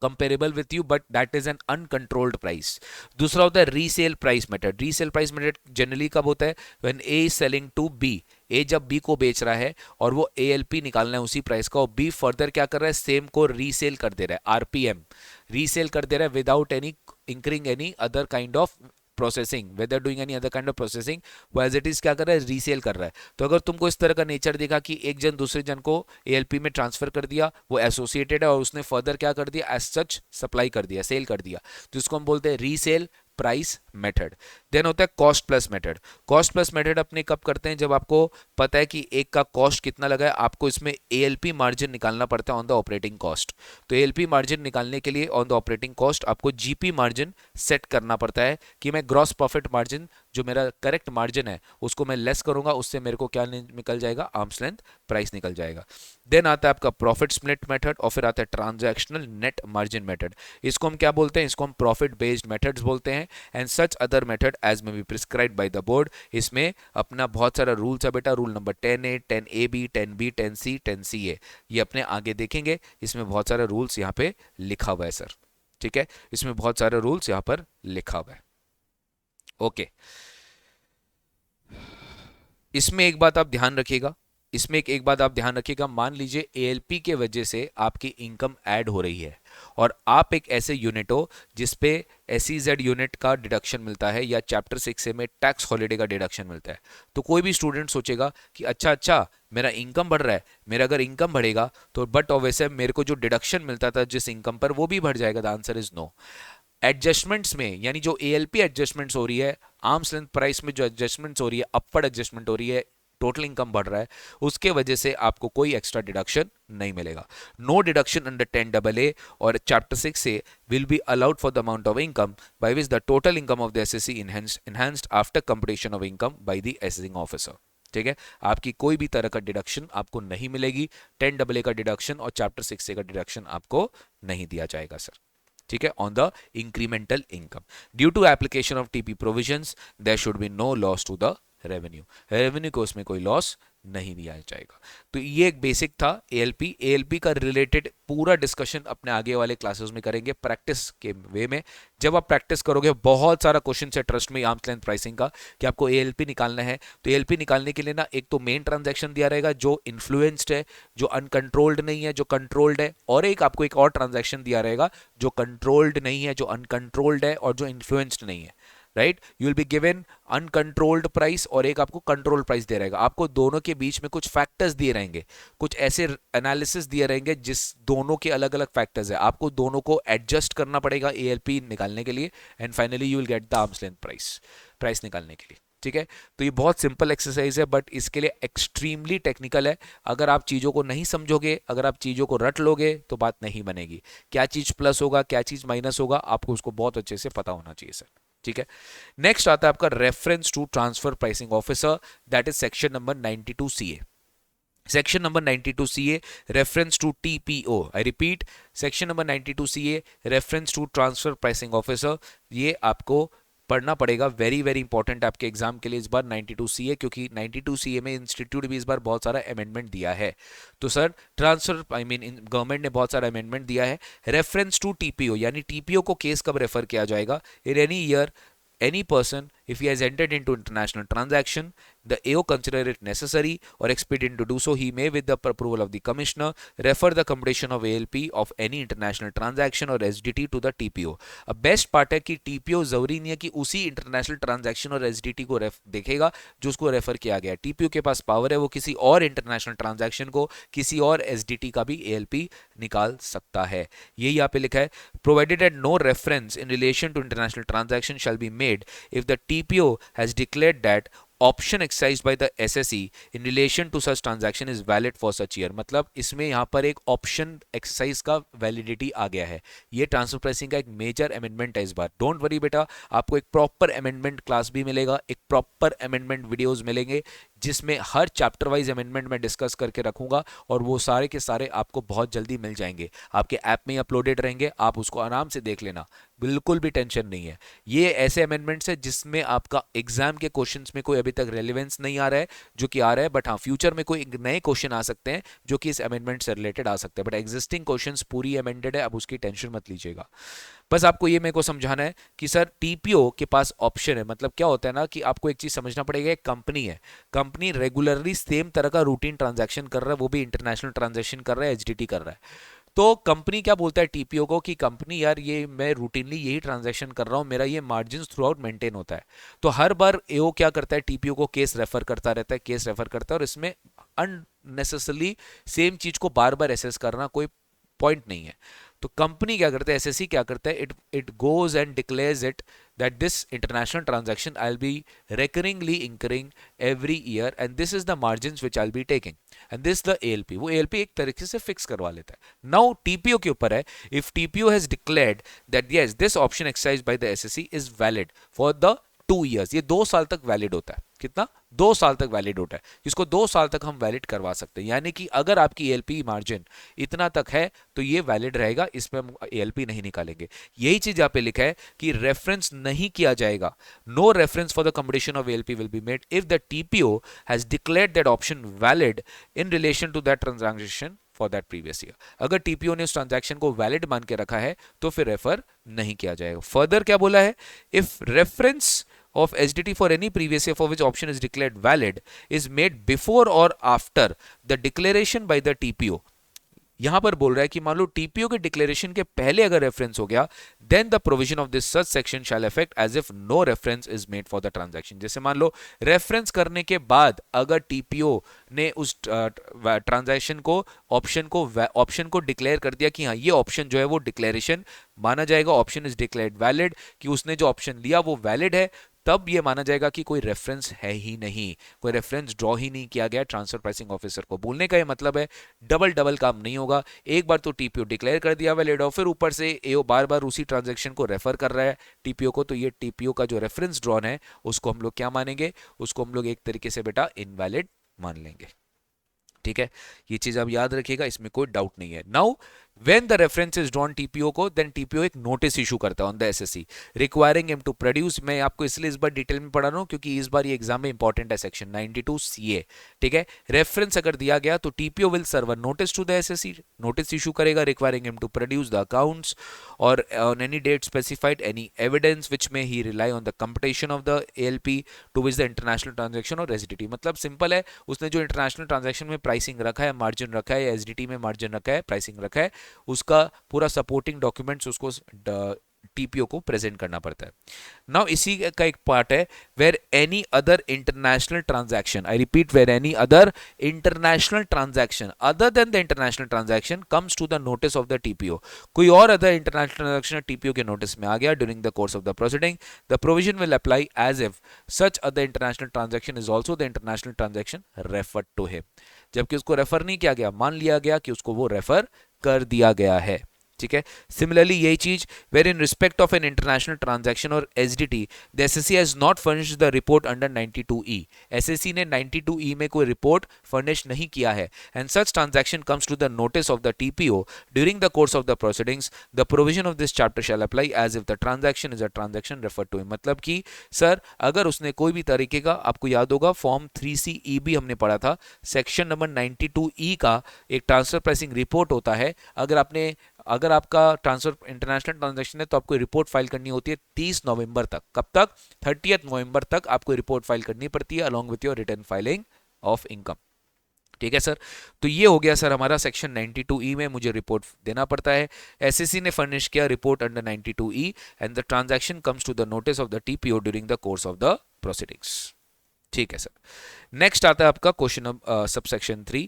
comparable with you, but that is an uncontrolled price. दूसरा होता है resale price method. Resale price method generally कब होता है, when A is selling to B, A जब B को बेच रहा है और वो एएलपी निकालना है उसी प्राइस का, और बी फर्दर क्या कर रहा है, सेम को रीसेल कर दे रहा है, आरपीएम रीसेल कर दे रहा है without any incurring any other kind of processing, whether doing any other kind of processing, वो एज इट इज क्या कर रहा है, रीसेल कर रहा है। तो अगर तुमको इस तरह का नेचर देखा कि एक जन दूसरे जन को एएलपी में ट्रांसफर कर दिया, वो एसोसिएटेड है और उसने फर्दर क्या कर दिया, एज सच सप्लाई कर दिया, सेल कर दिया, तो इसको हम बोलते हैं रीसेल प्राइस मेथड। देन होता है cost plus method. Cost plus method अपने कब करते हैं, जब आपको पता है कि एक का कॉस्ट कितना लगा है, आपको इसमें एएलपी मार्जिन निकालना पड़ता है ऑन द ऑपरेटिंग कॉस्ट। तो एएलपी मार्जिन निकालने के लिए ऑन द ऑपरेटिंग कॉस्ट आपको जीपी मार्जिन सेट करना पड़ता है कि मैं ग्रॉस प्रॉफिट मार्जिन, जो मेरा करेक्ट मार्जिन है, उसको मैं लेस करूंगा, उससे मेरे को क्या निकल जाएगा, आर्म्स लेंथ प्राइस निकल जाएगा। देन आता है आपका प्रॉफिट स्प्लिट मेथड, और फिर आता है ट्रांजैक्शनल नेट मार्जिन मेथड। इसको हम क्या बोलते हैं, इसको हम प्रॉफिट बेस्ड मेथड्स बोलते हैं, and such other method as may be prescribed by the board. इसमें अपना बहुत सारा रूल्स है बेटा, rule number 10A, 10AB, 10B, 10C, 10CA, ये अपने आगे देखेंगे। इसमें बहुत सारे रूल्स यहाँ पे लिखा हुआ है सर, ठीक है, इसमें बहुत सारे रूल्स यहाँ पर लिखा हुआ है। ओके, इसमें एक बात आप ध्यान रखिएगा, इसमें एक बात आप ध्यान रखिएगा, मान लीजिए एएलपी के वजह से आपकी इनकम ऐड हो रही है और आप एक ऐसे यूनिट हो जिसपे एसईजेड यूनिट का डिडक्शन मिलता है या चैप्टर 6A में टैक्स हॉलिडे का डिडक्शन मिलता है। तो कोई भी स्टूडेंट सोचेगा कि अच्छा मेरा इनकम बढ़ रहा है, मेरा अगर इनकम बढ़ेगा तो बट ऑब्वियसली मेरे को जो डिडक्शन मिलता था जिस इनकम पर वो भी बढ़ जाएगा। The answer is no. Adjustments में, यानी जो एएलपी एडजस्टमेंट्स हो रही है, आर्म्स लेंथ प्राइस में जो एडजस्टमेंट्स हो रही है, अपवर्ड एडजस्टमेंट हो रही है, टोटल इनकम बढ़ रहा है, उसके वजह से आपको कोई एक्स्ट्रा डिडक्शन नहीं मिलेगा। नो डिडक्शन अंडर 10AA और chapter 6A will be allowed for the amount of income by which the total income of the SSC enhanced after computation of income by the assessing officer. ठीक है, आपकी कोई भी तरह का deduction आपको नहीं मिलेगी। 10AA का डिडक्शन और चैप्टर 6A का डिडक्शन आपको नहीं दिया जाएगा सर। ठीक है, on the incremental income due to application of TP provisions there should be no loss to the revenue को उसमें कोई लॉस नहीं दिया जाएगा। तो ये एक बेसिक था एएलपी का रिलेटेड पूरा डिस्कशन अपने आगे वाले क्लासेस में करेंगे प्रैक्टिस के वे में। जब आप प्रैक्टिस करोगे बहुत सारा क्वेश्चन है ट्रस्ट में आर्म्स लेंथ प्राइसिंग का कि आपको एएलपी निकालना है। तो एएलपी निकालने के लिए ना एक तो मेन ट्रांजैक्शन दिया रहेगा जो इन्फ्लुएंस्ड है, जो अनकंट्रोल्ड नहीं है, जो कंट्रोल्ड है, और एक आपको एक और ट्रांजैक्शन दिया रहेगा जो कंट्रोल्ड नहीं है, जो अनकंट्रोल्ड है और जो इन्फ्लुएंस्ड नहीं है। Right, you will be given uncontrolled price और एक आपको कंट्रोल प्राइस दे रहेगा, आपको दोनों के बीच में कुछ फैक्टर्स दिए रहेंगे, कुछ ऐसे एनालिसिस दिए रहेंगे जिस दोनों के अलग अलग फैक्टर्स है, आपको दोनों को एडजस्ट करना पड़ेगा एएलपी निकालने के लिए, and finally you will get the arms length price, price निकालने के लिए। ठीक है, तो ये बहुत सिंपल एक्सरसाइज है बट इसके लिए एक्सट्रीमली टेक्निकल है। अगर आप चीज़ों को नहीं समझोगे, अगर आप चीज़ों को रट लोगे तो बात नहीं बनेगी। क्या चीज़ प्लस होगा, क्या चीज़ माइनस होगा, आपको उसको बहुत अच्छे से पता होना चाहिए सर। ठीक है, नेक्स्ट आता है आपका reference to transfer pricing officer, that is section number 92 CA। Section number 92 CA, reference to TPO, I repeat, section number 92 CA, reference to transfer pricing officer. ये आपको पढ़ना पड़ेगा, वेरी वेरी इंपॉर्टेंट आपके एग्जाम के लिए इस बार 92 CA, क्योंकि 92 CA में इंस्टीट्यूट भी इस बार बहुत सारा अमेंडमेंट दिया है। तो sir transfer I mean government ने बहुत सारा अमेंडमेंट दिया है। रेफरेंस टू TPO यानी TPO को केस कब रेफर किया जाएगा, in any year any person if he has entered into international transaction, the AO consider it necessary or expedient to do so, he may with the approval of the commissioner refer the completion of ALP of any international transaction or SDT to the TPO। अब best part है कि TPO जरूरी नहीं है कि उसी international transaction और SDT को देखेगा जो उसको रेफर किया गया। TPO के पास पावर है, वो किसी और इंटरनेशनल ट्रांजैक्शन को, किसी और SDT का भी ALP निकाल सकता है। यही यहाँ पे लिखा है, provided at no reference in relation to international transaction shall be made if the TPO has declared that option exercised by the SSE in relation to such transaction is valid for such year। मतलब इसमें यहाँ पर एक option exercise का validity आ गया है। ये transfer pricing का एक मेजर अमेंडमेंट है इस बार। डोंट वरी बेटा, आपको एक प्रॉपर अमेंडमेंट क्लास भी मिलेगा, एक प्रॉपर अमेंडमेंट वीडियोस मिलेंगे जिसमें हर चैप्टर वाइज अमेंडमेंट मैं डिस्कस करके रखूंगा और वो सारे के सारे आपको बहुत जल्दी मिल जाएंगे, आपके ऐप में अपलोडेड रहेंगे, आप उसको आराम से देख लेना, बिल्कुल भी टेंशन नहीं है। ये ऐसे अमेंडमेंट्स है जिसमें आपका एग्जाम के क्वेश्चंस में कोई अभी तक रेलेवेंस नहीं आ रहा है, जो कि आ रहा है, बट हाँ फ्यूचर में कोई नए क्वेश्चन आ सकते हैं जो कि इस अमेंडमेंट से रिलेटेड आ सकते हैं, बट एग्जिस्टिंग क्वेश्चंस पूरी अमेंडेड है, अब उसकी टेंशन मत लीजिएगा। बस आपको ये मेरे को समझाना है कि सर टीपीओ के पास ऑप्शन है, मतलब क्या होता है ना कि आपको एक चीज समझना पड़ेगा, एक कंपनी है, कंपनी रेगुलरली सेम तरह का रूटीन ट्रांजैक्शन कर रहा है, वो भी इंटरनेशनल ट्रांजैक्शन कर रहा है, एचडीटी कर रहा है। तो कंपनी क्या बोलता है टीपीओ को कि कंपनी यार ये मैं रूटीनली यही ट्रांजैक्शन कर रहा हूँ, मेरा ये मार्जिन थ्रू आउट मेंटेन होता है। तो हर बार एओ क्या करता है, टीपीओ को केस रेफर करता रहता है, केस रेफर करता है, और इसमें अननेसेसरली सेम चीज को बार बार एसेस करना कोई पॉइंट नहीं है। तो कंपनी क्या करता है, एसएससी क्या करता है, it goes and declares it that this international transaction I'll be recurringly incurring every year and this is the margins which I'll be taking and this the ALP, वो ALP एक तरीके से फिक्स करवा लेता है। Now TPO के ऊपर है, if TPO has declared that yes this option exercised by the SSC is valid for the 2 years, ये 2 साल तक वैलिड होता है, कितना 2 साल तक वैलिड होता है, इसको 2 साल तक हम वैलिड करवा सकते हैं, यानी कि अगर आपकी एएलपी मार्जिन इतना तक है तो ये वैलिड रहेगा, इसमें हम एएलपी नहीं निकालेंगे। यही चीज यहाँ पे लिखा है कि रेफरेंस नहीं किया जाएगा, no reference for the competition of ALP will be made if the TPO has declared that option valid in relation to that transaction for that previous year. अगर टीपीओ ने उस ट्रांजैक्शन को वैलिड मान के रखा है तो फिर रेफर नहीं किया जाएगा। फर्दर क्या बोला है, if reference of SDT for any previous year for which option is declared valid is made before or after the declaration by the TPO। यहां पर बोल रहा है कि मान लो टीपीओ के डिक्लेरेशन के पहले अगर रेफरेंस हो गया then the provision of this such section shall effect as if no reference is made for the transaction. जैसे मान लो रेफरेंस करने के बाद अगर टीपीओ ने उस ट्रांजैक्शन को ऑप्शन को डिक्लेयर कर दिया कि हाँ ये ऑप्शन जो है वो डिक्लेरेशन माना जाएगा, ऑप्शन इज डिक्लेयर्ड वैलिड, कि उसने जो ऑप्शन लिया वो वैलिड है, तब ये माना जाएगा कि कोई रेफरेंस है ही नहीं, कोई रेफरेंस ड्रॉ ही नहीं किया गया ट्रांसफर प्राइसिंग ऑफिसर को। बोलने का ये मतलब है डबल डबल काम नहीं होगा, एक बार तो टीपीओ डिक्लेयर कर दिया वैलिड और फिर ऊपर से एओ बार बार उसी ट्रांजैक्शन को रेफर कर रहा है टीपीओ को, तो ये टीपीओ का जो रेफरेंस ड्रॉन है उसको हम लोग क्या मानेंगे, उसको हम लोग एक तरीके से बेटा इनवैलिड मान लेंगे। ठीक है, ये चीज आप याद रखिएगा, इसमें कोई डाउट नहीं है। Now when the reference is drawn TPO को, then TPO एक नोटिस इशू करता है on the SSC requiring him to produce. मैं आपको इसलिए इस बार डिटेल में पढ़ा रहा हूं क्योंकि इस बार ये एग्जाम में इंपॉर्टेंट है, सेक्शन 92 CA। ठीक है, रेफरेंस अगर दिया गया तो TPO will serve a notice to the assessee, notice issue करेगा requiring him to produce the accounts और on any date specified any evidence which में he rely on the competition of the ALP to which the international transaction और SDT. मतलब simple है, उसने जो international transaction में pricing रखा है, मार्जिन रखा है, एसडीटी में मार्जिन रखा है, प्राइसिंग रखा है, उसका पूरा सपोर्टिंग डॉक्यूमेंट्स उसको टीपीओ को प्रेजेंट करना पड़ता है। नाउ इसी का एक पार्ट है where any other international transaction, I repeat, where any other international transaction other than the international transaction comes to the notice of the TPO, कोई और अदर इंटरनेशनल ट्रांजैक्शन टीपीओ के नोटिस में आ गया during the course of the proceeding, the provision will apply as if such other international transaction is also the international transaction referred to him, जबकि उसको refer नहीं किया गया, मान लिया गया कि उसको वो रेफर कर दिया गया है। ठीक है, सिमिलरली यही चीज where in respect of an international transaction और SDT the assessee has not furnished the report under 92E, assessee ने 92E में कोई रिपोर्ट फर्निश नहीं किया है, and such transaction comes to the notice of the TPO during the course of the proceedings, the provision of this chapter shall apply as if the transaction is a transaction refer to, मतलब कि sir अगर उसने कोई भी तरीके का, आपको याद होगा फॉर्म 3CE भी हमने पढ़ा था, सेक्शन नंबर 92E का एक ट्रांसफर प्राइसिंग रिपोर्ट होता है, अगर आपका ट्रांसफर इंटरनेशनल ट्रांजैक्शन है तो आपको रिपोर्ट फाइल करनी होती है 30 नवंबर तक, कब तक, 30 नवंबर तक आपको रिपोर्ट फाइल करनी पड़ती है along with your return filing of income. ठीक है सर, तो ये हो गया सर हमारा सेक्शन 92E में मुझे रिपोर्ट देना पड़ता है, एसएससी ने फर्निश किया report under 92E and the transaction comes to the notice of the TPO during the course of the proceedings. ठीक है सर, नेक्स्ट आता है आपका क्वेश्चन सबसेक्शन 3,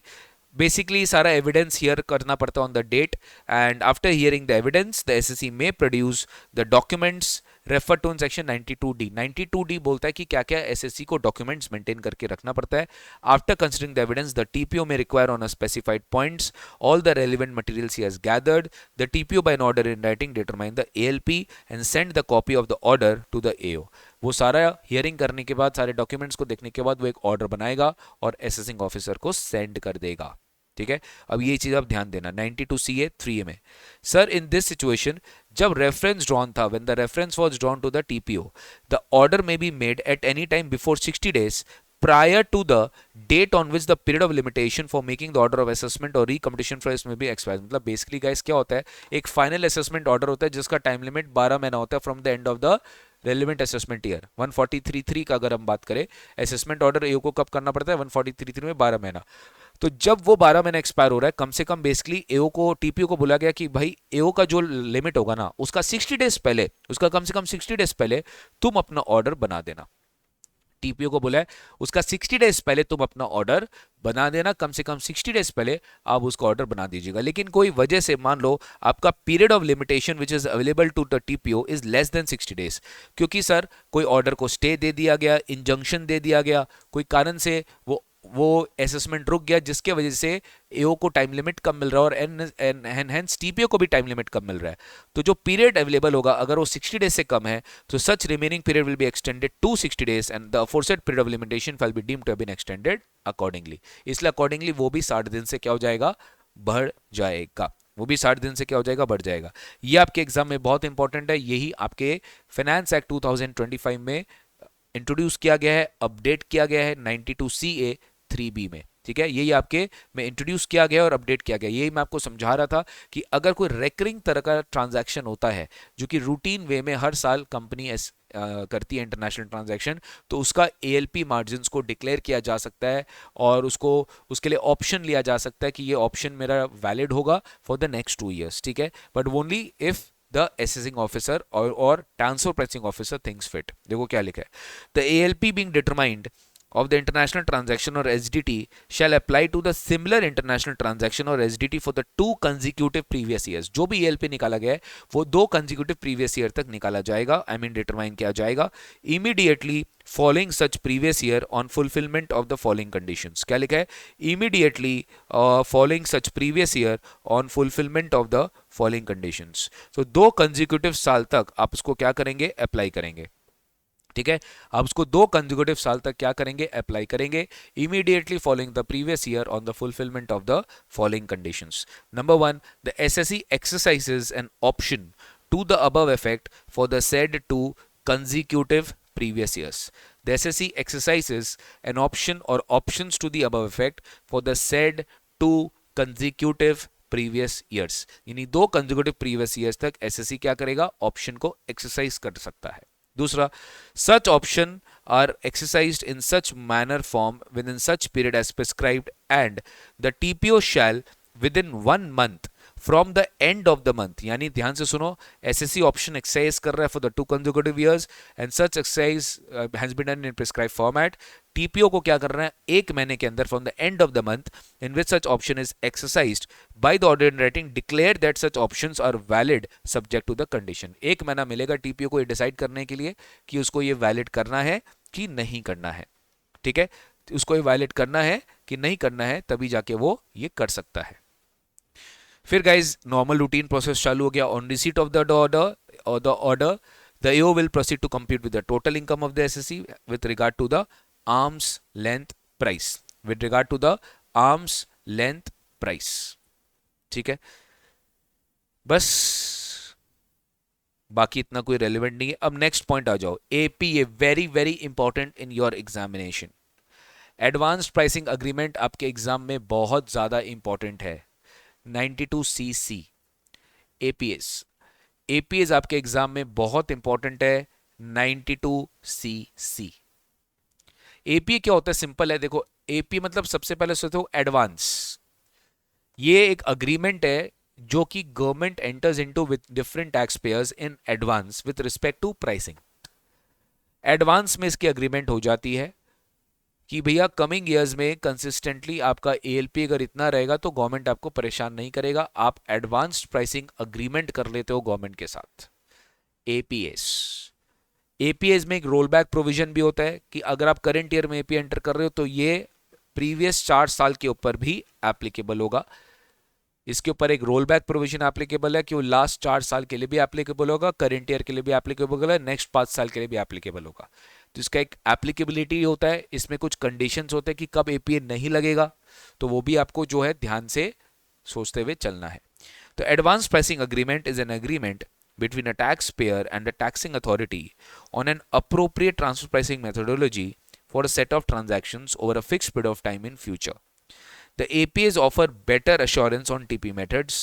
बेसिकली सारा एविडेंस हियर करना पड़ता है on the date, and after hearing the evidence the assessee में produce the documents refer to in section 92D। 92D बोलता है कि क्या क्या एसएससी को डॉक्यूमेंट्स मेंटेन करके रखना पड़ता है। After considering the evidence the TPO में require on a specified points all the relevant materials he has gathered, the TPO by an order in writing determine the ALP and send the copy of the order to the AO. वो सारा hearing करने के बाद, सारे documents को देखने के बाद वो एक ऑर्डर बनाएगा और असेसिंग ऑफिसर को सेंड कर देगा। ठीक है, अब ये चीज आप ध्यान देना 92CA 3A में, सर इन दिस सिचुएशन जब रेफरेंस ड्रॉन था, when the reference was drawn to the TPO, the order may be made at any time before 60 days prior to the date on which the period of limitation for making the order of assessment or recomputation price may be expired। मतलब basically guys क्या होता है, एक final assessment order होता है जिसका time limit 12 महीना होता है from the end of the relevant assessment year. 143.3 का अगर हम बात करें, असेसमेंट ऑर्डर एओ को कब करना पड़ता है, 143.3 में 12 महीना। तो जब वो 12 महीना एक्सपायर हो रहा है, कम से कम बेसिकली एओ को, टीपीओ को बोला गया कि भाई एओ का जो लिमिट होगा ना उसका 60 डेज पहले, उसका कम से कम 60 डेज पहले तुम अपना ऑर्डर बना देना। टीपीओ को बोला है उसका 60 डेज पहले तुम अपना ऑर्डर बना देना, कम से कम 60 डेज पहले आप उसका ऑर्डर बना दीजिएगा। लेकिन कोई वजह से मान लो आपका period of limitation which is available to the TPO is less than 60 days, क्योंकि सर कोई ऑर्डर को स्टे दे दिया गया, इंजंक्शन दे दिया गया, कोई कारण से वो असेसमेंट रुक गया जिसके वजह से एओ को टाइम लिमिट कम मिल रहा है और हेंस टीपीओ को भी टाइम लिमिट कम मिल रहा है। तो जो पीरियड अवेलेबल होगा अगर वो 60 डेज से कम है तो such remaining period will be extended to 60 days and the aforesaid period of limitation will be deemed to have been extended accordingly. इसलिए अकॉर्डिंगली वो भी 60 दिन से क्या हो जाएगा, बढ़ जाएगा, वो भी 60 दिन से क्या हो जाएगा, बढ़ जाएगा। ये आपके एग्जाम में बहुत इंपॉर्टेंट है, यही आपके फाइनेंस एक्ट 2025 में इंट्रोड्यूस किया गया है, अपडेट किया गया है 92CA 3B में। ठीक है, यही आपके में इंट्रोड्यूस किया गया और अपडेट किया गया। यही मैं आपको समझा रहा था कि अगर कोई रेकरिंग तरह का ट्रांजैक्शन होता है जो कि रूटीन वे में हर साल कंपनी करती है इंटरनेशनल ट्रांजैक्शन, तो उसका एएलपी मार्जिन्स को डिक्लेयर किया जा सकता है और उसके लिए ऑप्शन लिया जा सकता है कि ये ऑप्शन मेरा वैलिड होगा फॉर द नेक्स्ट 2 years। ठीक है, but only if the assessing officer और transfer pricing officer things fit. देखो क्या लिखा है, the ALP being determined of the international transaction or SDT shall apply to the similar international transaction or SDT for the 2 consecutive previous years। जो भी ELP निकाला गया है वो 2 consecutive previous year तक निकाला जाएगा, I mean determine किया जाएगा immediately following such previous year on fulfillment of the following conditions। क्या लिखा है, immediately following such previous year on fulfillment of the following conditions। so 2 consecutive साल तक आप उसको क्या करेंगे, अप्लाई करेंगे। ठीक है, आप उसको 2 कंसेक्यूटिव साल तक क्या करेंगे, अप्लाई करेंगे, immediately following the previous year on the fulfilment of the following conditions. Number 1, the SSC exercises an option to the above effect for the said 2 consecutive previous years। The SSC exercises an option or options to the above effect for the said 2 consecutive previous years। यानी 2 consecutive previous years तक SSC क्या करेगा, option को exercise कर सकता है। दूसरा, such option are exercised in such manner form within such period as prescribed and the TPO shall within 1 month from the end of the month, यानी ध्यान से सुनो, एसएससी ऑप्शन एक्सरसाइज कर रहा है for the 2 consecutive years and such exercise has been done in prescribe format. TPO को क्या कर रहा है, एक महीने के अंदर from the end of the month in which such option is exercised by the order in writing declare that such options are valid subject to the condition. एक महीना मिलेगा टीपीओ को ये डिसाइड करने के लिए कि उसको ये वैलिड करना है कि नहीं करना है। ठीक है, उसको ये वैलिड करना है कि नहीं करना है, तभी जाके वो ये कर सकता है। फिर गाइज नॉर्मल रूटीन प्रोसेस चालू हो गया। On receipt of the order the AO will proceed to compute with the total income of the SSC with regard to the arms length price, with regard to the arms length price. ठीक है, बस बाकी इतना कोई relevant नहीं है। अब next point आ जाओ, APA, very very important in your examination. Advanced pricing agreement आपके एग्जाम में बहुत ज्यादा इंपॉर्टेंट है। 92CC एपीएस, एपीएस आपके एग्जाम में बहुत इंपॉर्टेंट है। 92CC एपीए क्या होता है, सिंपल है, देखो एपी मतलब सबसे पहले सोचते हो एडवांस। ये एक अग्रीमेंट है जो कि government enters into with different tax payers in advance with respect to pricing. Advance में इसकी अग्रीमेंट हो जाती है कि भैया कमिंग ईयर्स में कंसिस्टेंटली आपका एएलपी अगर इतना रहेगा तो गवर्नमेंट आपको परेशान नहीं करेगा, आप एडवांस्ड प्राइसिंग अग्रीमेंट कर लेते हो गवर्नमेंट के साथ। एपीएस, एपीएस में एक रोल बैक प्रोविजन भी होता है कि अगर आप करंट ईयर में एपी एंटर कर रहे हो तो ये प्रीवियस 4 साल के ऊपर भी एप्लीकेबल होगा। इसके ऊपर एक रोल बैक प्रोविजन एप्लीकेबल है कि वो लास्ट 4 साल के लिए भी एप्लीकेबल होगा, करंट ईयर के लिए भी एप्लीकेबल है, नेक्स्ट 5 साल के लिए भी एप्लीकेबल होगा। तो इसका एक एप्लीकेबिलिटी होता है, इसमें कुछ कंडीशंस होते हैं कि कब एपीए नहीं लगेगा, तो वो भी आपको जो है ध्यान से सोचते हुए चलना है। तो advance pricing agreement is an agreement between a taxpayer and a taxing authority on an appropriate transfer pricing methodology for a set of transactions over a fixed period of time in future. The APAs offer better assurance on TP methods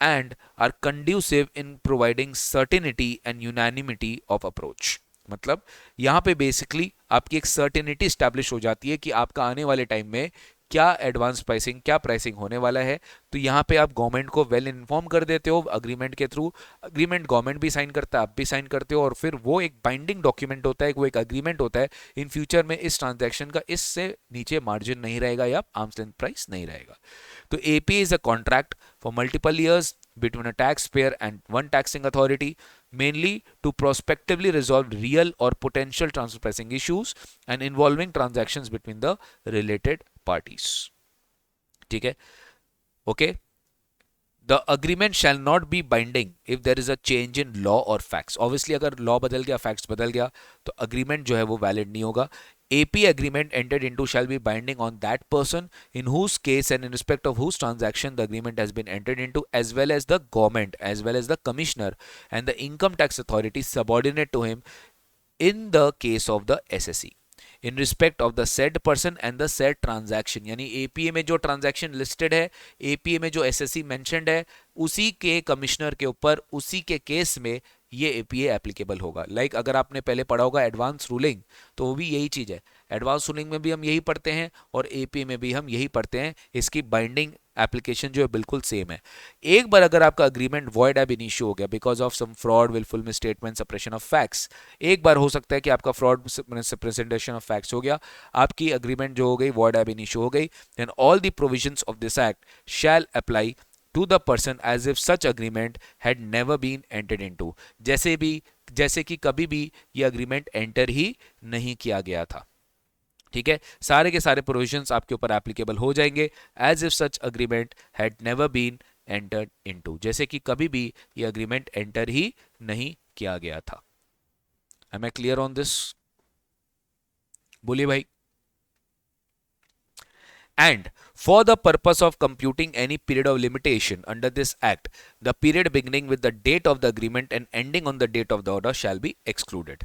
and are conducive in providing certainty and unanimity of approach. मतलब यहाँ पे basically आपकी एक certainty establish हो जाती है कि आपका आने वाले टाइम में क्या एडवांस प्राइसिंग, क्या प्राइसिंग होने वाला है। तो यहाँ पे आप गवर्नमेंट को वेल इन्फॉर्म कर देते हो अग्रीमेंट के थ्रू। अग्रीमेंट गवर्नमेंट भी साइन करता है, आप भी साइन करते हो, और फिर वो एक बाइंडिंग डॉक्यूमेंट होता है, वो एक अग्रीमेंट होता है। इन फ्यूचर में इस ट्रांजैक्शन का इससे नीचे मार्जिन नहीं रहेगा या आर्म्स लेंथ प्राइस नहीं रहेगा। तो AP is a contract for multiple years between a taxpayer and one taxing authority, mainly to prospectively resolve real or potential transfer pricing issues and involving transactions between the related parties. ठीक है, okay. The agreement shall not be binding if there is a change in law or facts. Obviously अगर law बदल गया, facts बदल गया, तो agreement जो है वो valid नहीं होगा। AP agreement entered into shall be binding on that person in whose case and in respect of whose transaction the agreement has been entered into, as well as the government, as well as the commissioner and the income tax authority subordinate to him in the case of the SSE. In respect of the said person and the said transaction, यानी APA में जो transaction listed है, APA में जो SSC mentioned है, उसी के commissioner के ऊपर, उसी के केस में ये एपीए एप्लीकेबल होगा। लाइक अगर आपने पहले पढ़ा होगा एडवांस रूलिंग, तो वो भी यही चीज है। एडवांस रूलिंग में भी हम यही पढ़ते हैं और एपीए में भी हम यही पढ़ते हैं। इसकी बाइंडिंग एप्लीकेशन जो है बिल्कुल सेम है। एक बार अगर आपका अग्रीमेंट वॉइड एब इनिशियो हो गया because of some fraud, wilful misstatement, suppression of facts, एक बार हो सकता है कि आपका फ्रॉड, प्रेजेंटेशन ऑफ फैक्ट्स हो गया, आपकी अग्रीमेंट जो हो गई वॉइड एब इनिशियो हो गई, then all the provisions of this act shall apply to the person as if such agreement had never been entered into. जैसे कि कभी भी ये अग्रीमेंट एंटर ही नहीं किया गया था। ठीक है, सारे के सारे प्रोविजंस आपके ऊपर एप्लीकेबल हो जाएंगे as if such agreement had never been entered into, जैसे कि कभी भी ये अग्रीमेंट एंटर ही नहीं किया गया था। Am I clear on this? बोलिए भाई। And for the purpose of computing any period of limitation under this act, the period beginning with the date of the agreement and ending on the date of the order shall be excluded.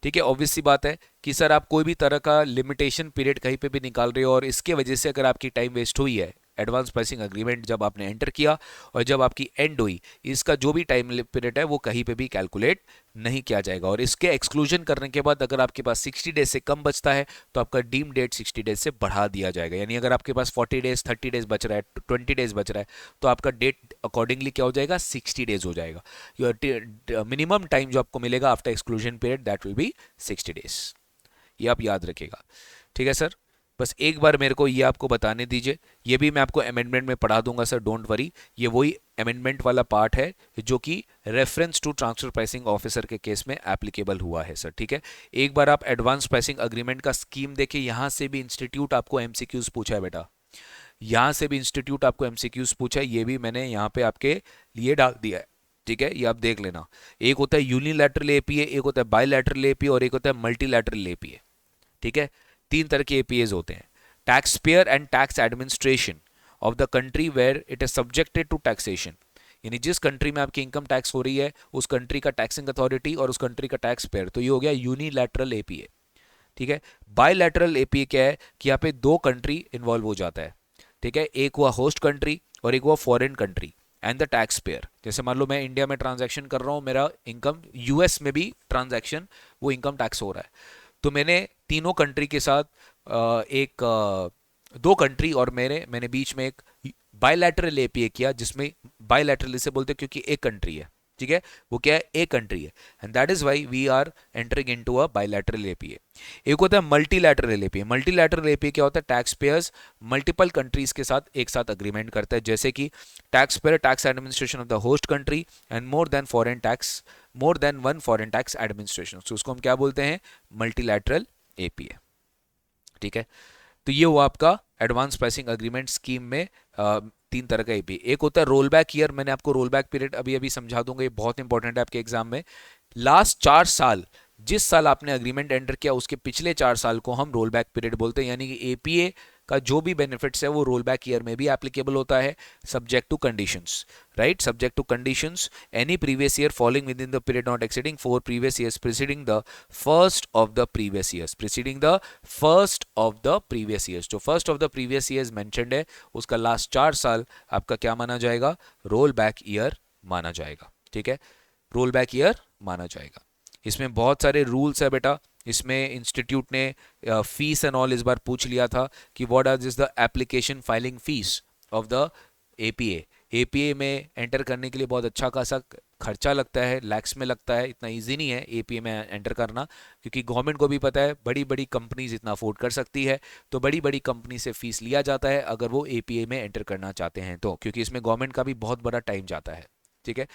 ठीक है, obvious सी बात है कि sir आप कोई भी तरह का लिमिटेशन पीरियड कहीं पे भी निकाल रहे हो और इसके वजह से अगर आपकी टाइम वेस्ट हुई है एडवांस प्राइसिंग अग्रीमेंट जब आपने एंटर किया और जब आपकी एंड हुई, इसका जो भी टाइम पीरियड है वो कहीं पे भी कैलकुलेट नहीं किया जाएगा। और इसके एक्सक्लूजन करने के बाद अगर आपके पास 60 डेज से कम बचता है तो आपका डीम डेट 60 डेज से बढ़ा दिया जाएगा। यानी अगर आपके पास 40 डेज 30 डेज बच रहा है, 20 डेज बच रहा है, तो आपका डेट अकॉर्डिंगली क्या हो जाएगा, 60 डेज हो जाएगा। मिनिमम टाइम जो आपको मिलेगा after exclusion period that will B 60 days. ये आप याद रखिएगा, ठीक है सर। बस एक बार मेरे को ये आपको बताने दीजिए, ये भी मैं आपको अमेंडमेंट में पढ़ा दूंगा सर, डोंट वरी। ये वही अमेंडमेंट वाला पार्ट है जो कि reference to transfer pricing officer के केस में एप्लीकेबल हुआ है सर, ठीक है। एक बार आप एडवांस प्राइसिंग अग्रीमेंट का स्कीम देखिए, यहां से भी इंस्टीट्यूट आपको एमसीक्यूज पूछा है बेटा, यहां से भी इंस्टीट्यूट आपको एमसीक्यूज पूछा है, ये भी मैंने यहाँ पे आपके लिए डाल दिया है, ठीक है। ये आप देख लेना। एक होता है यूनिलैटरल एपीए, एक होता है बायलैटरल एपीए और एक होता है मल्टीलैटरल एपीए, ठीक है। तीन तरह के एपीएज होते हैं। Tax payer and tax administration of the country where it is subjected to taxation, यानी जिस कंट्री में आपकी इनकम टैक्स हो रही है उस कंट्री का टैक्सिंग अथॉरिटी और उस कंट्री का टैक्स पेयर, तो ये हो गया यूनिलैटरल एपीए, ठीक है। बायलैटरल एपीए क्या है कि यहाँ पे दो कंट्री इन्वॉल्व हो जाता है, ठीक है। एक हुआ होस्ट कंट्री और एक हुआ foreign country and the tax payer. जैसे मान लो मैं इंडिया में ट्रांजैक्शन कर रहा हूँ, मेरा इनकम यूएस में भी ट्रांजैक्शन वो इनकम टैक्स हो रहा है, तो मैंने तीनों कंट्री के साथ दो कंट्री और मैंने बीच में एक बायलैटरल एपीए किया, जिसमें बायलैटरल इसे बोलते हैं क्योंकि एक कंट्री है, ठीक है। वो क्या है, एक कंट्री है, and that is why we are entering into a bilateral APA. एक होता है मल्टीलैटरल एपीए। मल्टीलैटरल एपीए क्या होता है, टैक्स पेयर्स मल्टीपल कंट्रीज के साथ एक साथ अग्रीमेंट करता है, जैसे कि tax payer tax administration of the host country and more than one foreign tax administration, तो उसको हम क्या बोलते हैं, मल्टीलैटरल एपीए, ठीक है। तो ये हुआ आपका एडवांस प्राइसिंग अग्रीमेंट स्कीम में तीन तरह का एपीए। एक होता है रोल बैक ईयर, मैंने आपको रोल बैक पीरियड अभी अभी समझा दूंगा, ये बहुत इंपॉर्टेंट है आपके एग्जाम में। लास्ट 4 साल, जिस साल आपने अग्रीमेंट एंटर किया उसके पिछले 4 साल को हम रोल बैक पीरियड बोलते हैं, यानी कि एपीए का जो भी बेनिफिट्स है वो रोल बैक ईयर में भी एप्लीकेबल होता है, subject to conditions, right, subject to conditions. Any previous year following within the period not exceeding 4 previous years preceding the first of the previous years, preceding the first of the previous years. जो first of the previous years mentioned है उसका last 4 साल आपका क्या माना जाएगा, roll back year माना जाएगा, ठीक है, रोल बैक ईयर माना जाएगा। इसमें बहुत सारे रूल्स है बेटा, इसमें इंस्टीट्यूट ने फीस एंड ऑल इस बार पूछ लिया था कि what are this the application filing fees of the APA. APA में एंटर करने के लिए बहुत अच्छा खासा खर्चा लगता है, लैक्स में लगता है, इतना इजी नहीं है एपीए में एंटर करना, क्योंकि गवर्नमेंट को भी पता है बड़ी बड़ी कंपनीज इतना अफोर्ड कर सकती है, तो बड़ी बड़ी कंपनी से फीस लिया जाता है अगर वो एपीए में एंटर करना चाहते हैं तो, क्योंकि इसमें गवर्नमेंट का भी बहुत बड़ा टाइम जाता है, ठीक है।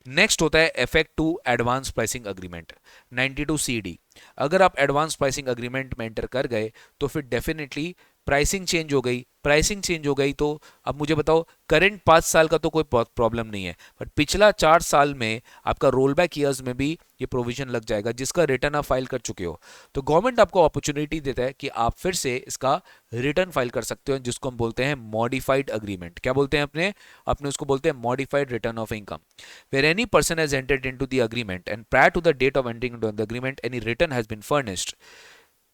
नेक्स्ट होता है effect to advance pricing agreement 92 CD. अगर आप एडवांस प्राइसिंग अग्रीमेंट में एंटर कर गए तो फिर डेफिनेटली प्राइसिंग चेंज हो गई, प्राइसिंग चेंज हो गई तो अब मुझे बताओ, करंट 5 साल का तो कोई प्रॉब्लम नहीं है, बट पिछला 4 साल में आपका रोल बैक ईयर्स में भी ये प्रोविजन लग जाएगा जिसका रिटर्न आप फाइल कर चुके हो, तो गवर्नमेंट आपको अपॉर्चुनिटी देता है कि आप फिर से इसका रिटर्न फाइल कर सकते हो, जिसको हम बोलते हैं मॉडिफाइड अग्रीमेंट। क्या बोलते हैं अपने अपने उसको बोलते हैं modified return of income. Where any person has entered into the agreement and prior to the date of entering into the agreement any return has been furnished,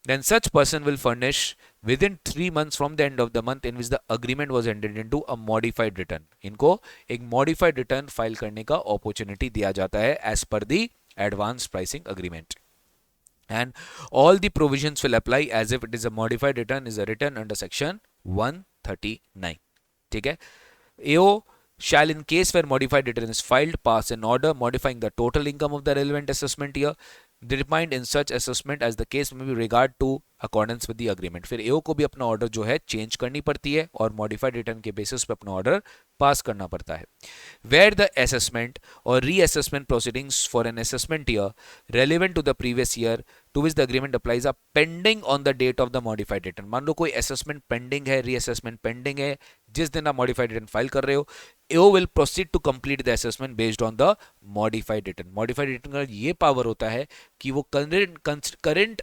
then such person will furnish within 3 months from the end of the month in which the agreement was entered into a modified return। इनको एक modified return file करने का opportunity दिया जाता है as per the advance pricing agreement, and all the provisions will apply as if it is a modified return is a return under section 139, ठीक है। AO shall in case where modified return is filed pass an order modifying the total income of the relevant assessment year determined in such assessment as the case may be regard to accordance with the agreement। फिर एओ को भी अपना order जो है change करनी पड़ती है और मॉडिफाइड रिटर्न के बेसिस पे अपना ऑर्डर पास करना पड़ता है। वेयर द असेसमेंट और reassessment proceedings for an assessment year relevant to the previous year to which the agreement applies are pending on the date of the modified return. मान लो कोई assessment pending है, reassessment pending है, जिस दिन आप modified return file कर रहे हो, AO will proceed to complete the assessment based on the modified return. Modified return का ये पावर होता है कि वो करंट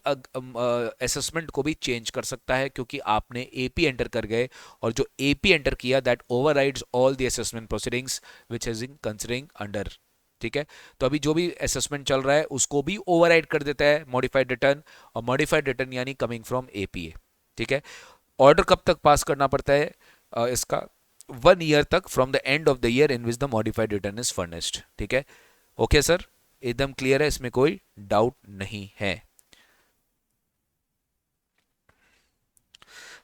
असेसमेंट को भी चेंज कर सकता है, क्योंकि आपने एपी एंटर कर गए और जो एपी एंटर किया that overrides all the assessment proceedings which is in considering under, ठीक है। तो अभी जो भी असेसमेंट चल रहा है उसको भी ओवरराइड कर देता है मॉडिफाइड रिटर्न, और मॉडिफाइड रिटर्न यानी कमिंग फ्रॉम एपीए, ठीक है। ऑर्डर कब तक पास करना पड़ता है इसका, 1 ईयर तक from the end of the year in which the modified return is furnished. ठीक है, ओके सर, एकदम क्लियर है, इसमें कोई डाउट नहीं है।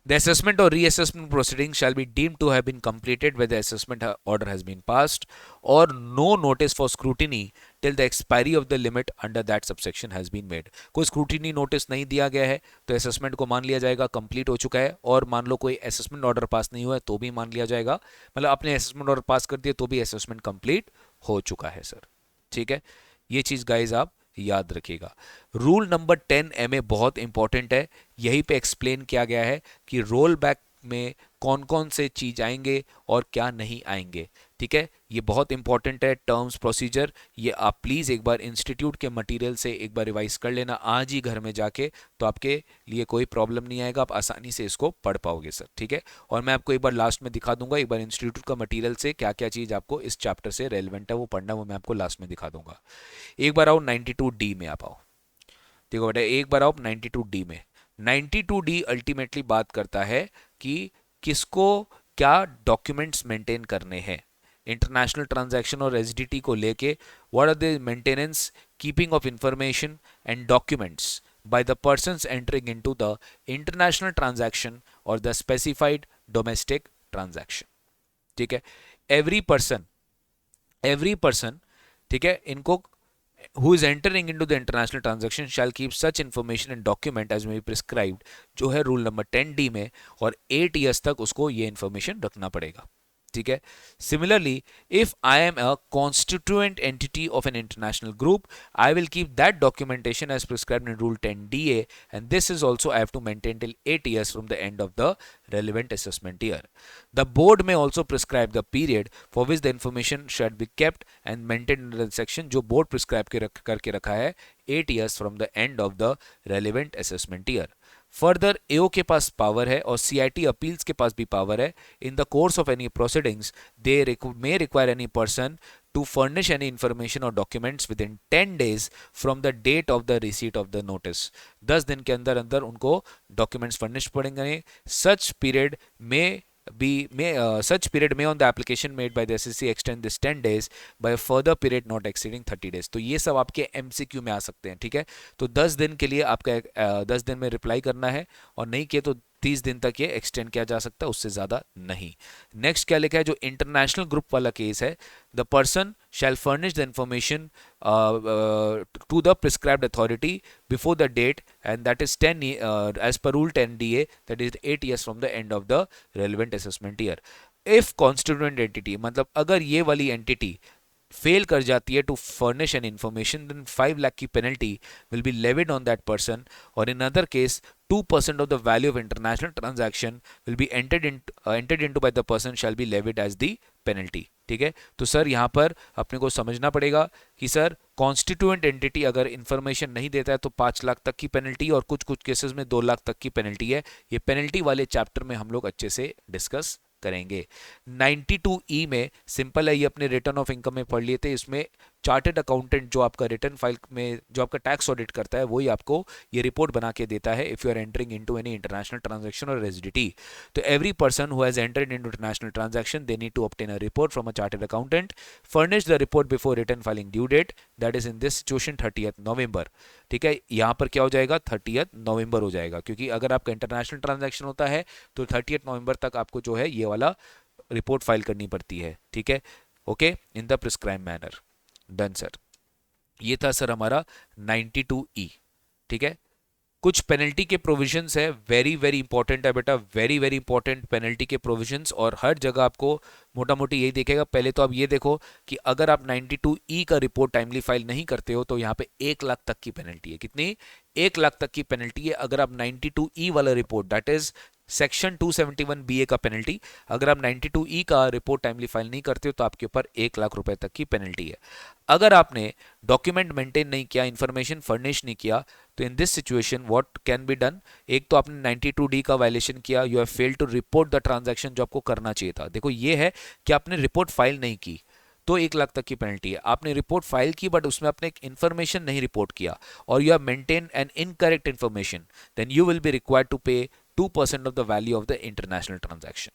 The assessment or reassessment proceedings shall be deemed to have been completed when the assessment order has been passed or no notice for scrutiny till the expiry of the limit under that subsection has been made। कोई scrutiny notice नहीं दिया गया है तो assessment को मान लिया जाएगा complete हो चुका है, और मान लो कोई assessment order पास नहीं हुआ है तो भी मान लिया जाएगा, मतलब आपने assessment order पास कर दिया तो भी assessment complete हो चुका है सर। ठीक है, ये चीज़ गाइज आप याद रखिएगा। रूल नंबर 10 बहुत इंपॉर्टेंट है, यहीं पे एक्सप्लेन किया गया है कि रोल बैक में कौन कौन से चीज आएंगे और क्या नहीं आएंगे। ठीक है, ये बहुत इंपॉर्टेंट है, टर्म्स प्रोसीजर, ये आप प्लीज एक बार इंस्टीट्यूट के मटेरियल से एक बार रिवाइज कर लेना आज ही घर में जाके, तो आपके लिए कोई प्रॉब्लम नहीं आएगा, आप आसानी से इसको पढ़ पाओगे सर। ठीक है, और मैं आपको एक बार लास्ट में दिखा दूंगा, एक बार इंस्टीट्यूट का मटेरियल से क्या क्या चीज आपको इस चैप्टर से रेलिवेंट है वो पढ़ना, वो मैं आपको लास्ट में दिखा दूंगा। एक बार आओ 92D में आप आओ, देखो बेटा एक बार आओ 92D में। 92D अल्टीमेटली बात करता है कि किसको क्या डॉक्यूमेंट्स मेंटेन करने हैं इंटरनेशनल ट्रांजैक्शन और एसडीटी को लेके। What are the maintenance keeping of information and documents by the persons entering into the international transaction or the specified domestic transaction। ठीक है, एवरी पर्सन, ठीक है, इनको who is entering into the international transaction shall keep such information and document as may be prescribed, जो है rule number 10D में, और 8 years तक उसको ये इंफॉर्मेशन रखना पड़ेगा। ठीक है, similarly if I am a constituent entity of an international group I will keep that documentation as prescribed in rule 10DA and this is also I have to maintain till 8 years from the end of the relevant assessment year। The board may also prescribe the period for which the information should be kept and maintained in the section, जो board prescribe करके रखा है 8 years from the end of the relevant assessment year। Further AO के पास power है और CIT appeals के पास भी पावर है। In the course of any proceedings they may require any person to furnish any information or documents within 10 days from the date of the receipt of the notice। 10 दिन के अंदर अंदर उनको documents furnish पड़ेंगे। such period may on the application made by the SEC extend this 10 days by a further period not exceeding 30 days। तो ये सब आपके MCQ में आ सकते हैं। ठीक है, तो 10 दिन के लिए आपका 10 दिन में रिप्लाई करना है, और नहीं किए तो 30 दिन तक ये एक्सटेंड किया जा सकता है, उससे ज़्यादा नहीं। नेक्स्ट क्या लिखा है, जो इंटरनेशनल ग्रुप वाला केस है, the person shall furnish the information to the prescribed authority before the date and that is 10 as per rule 10DA, that is 8 years from the end of the relevant assessment year. If constituent entity, मतलब अगर ये वाली entity fail कर जाती है to furnish an information, then 5 lakh की penalty will be levied on that person, और in other case 2% of the value of international transaction will be entered into by the person shall be levied as the penalty। ठीक है, तो sir यहाँ पर अपने को समझना पड़ेगा कि सर कॉन्स्टिट्यूएंट एंटिटी अगर इंफॉर्मेशन नहीं देता है तो 5 लाख तक की पेनल्टी, और कुछ कुछ केसेस में 2 लाख तक की पेनल्टी है। ये पेनल्टी वाले चैप्टर में हम लोग अच्छे से डिस्कस करेंगे। 92E में सिंपल है, ये अपने रिटर्न ऑफ इनकम में पढ़ लिए थे। इसमें चार्टेड अकाउंटेंट जो आपका रिटर्न फाइल में जो आपका टैक्स ऑडिट करता है वही आपको ये रिपोर्ट बना के देता है if you are entering into any international transaction और एसडीटी। तो every person who has entered into international transaction they need to obtain a report from a chartered accountant, furnish the report before return filing due date, that is in this situation 30th November. ठीक है, यहाँ पर क्या हो जाएगा, 30th नवंबर हो जाएगा, क्योंकि अगर आपका इंटरनेशनल ट्रांजैक्शन होता है तो 30th नवंबर तक आपको जो है ये वाला रिपोर्ट फाइल करनी पड़ती है। ठीक है, okay, in the prescribe manner. Done sir, ये था सर हमारा 92E। ठीक है, कुछ पेनल्टी के प्रोविजंस है, वेरी वेरी इंपॉर्टेंट है बेटा, वेरी वेरी इंपॉर्टेंट पेनल्टी के प्रोविजंस, और हर जगह आपको मोटा मोटी यही देखेगा। पहले तो आप ये देखो कि अगर आप 92E का रिपोर्ट टाइमली फाइल नहीं करते हो तो यहाँ पे 1 लाख तक की पेनल्टी है। कितनी? 1 लाख तक की पेनल्टी है अगर आप 92E वाला report, that is section 271BA का पेनल्टी, अगर आप 92E का रिपोर्ट टाइमली फाइल नहीं करते हो तो आपके ऊपर 1 लाख रुपए तक की पेनल्टी है। अगर आपने डॉक्यूमेंट मेंटेन नहीं किया, इंफॉर्मेशन फर्निश नहीं किया, तो in this situation what can be done, एक तो आपने 92D का वायलेशन किया, you have failed to report the transaction जो आपको करना चाहिए था। देखो ये है कि आपने रिपोर्ट फाइल नहीं की तो 1 लाख तक की पेनल्टी है। आपने रिपोर्ट फाइल की बट उसमें आपने इंफॉर्मेशन नहीं रिपोर्ट किया और you have maintain an incorrect information, then you will be required to pay 2% of the value of the international transaction।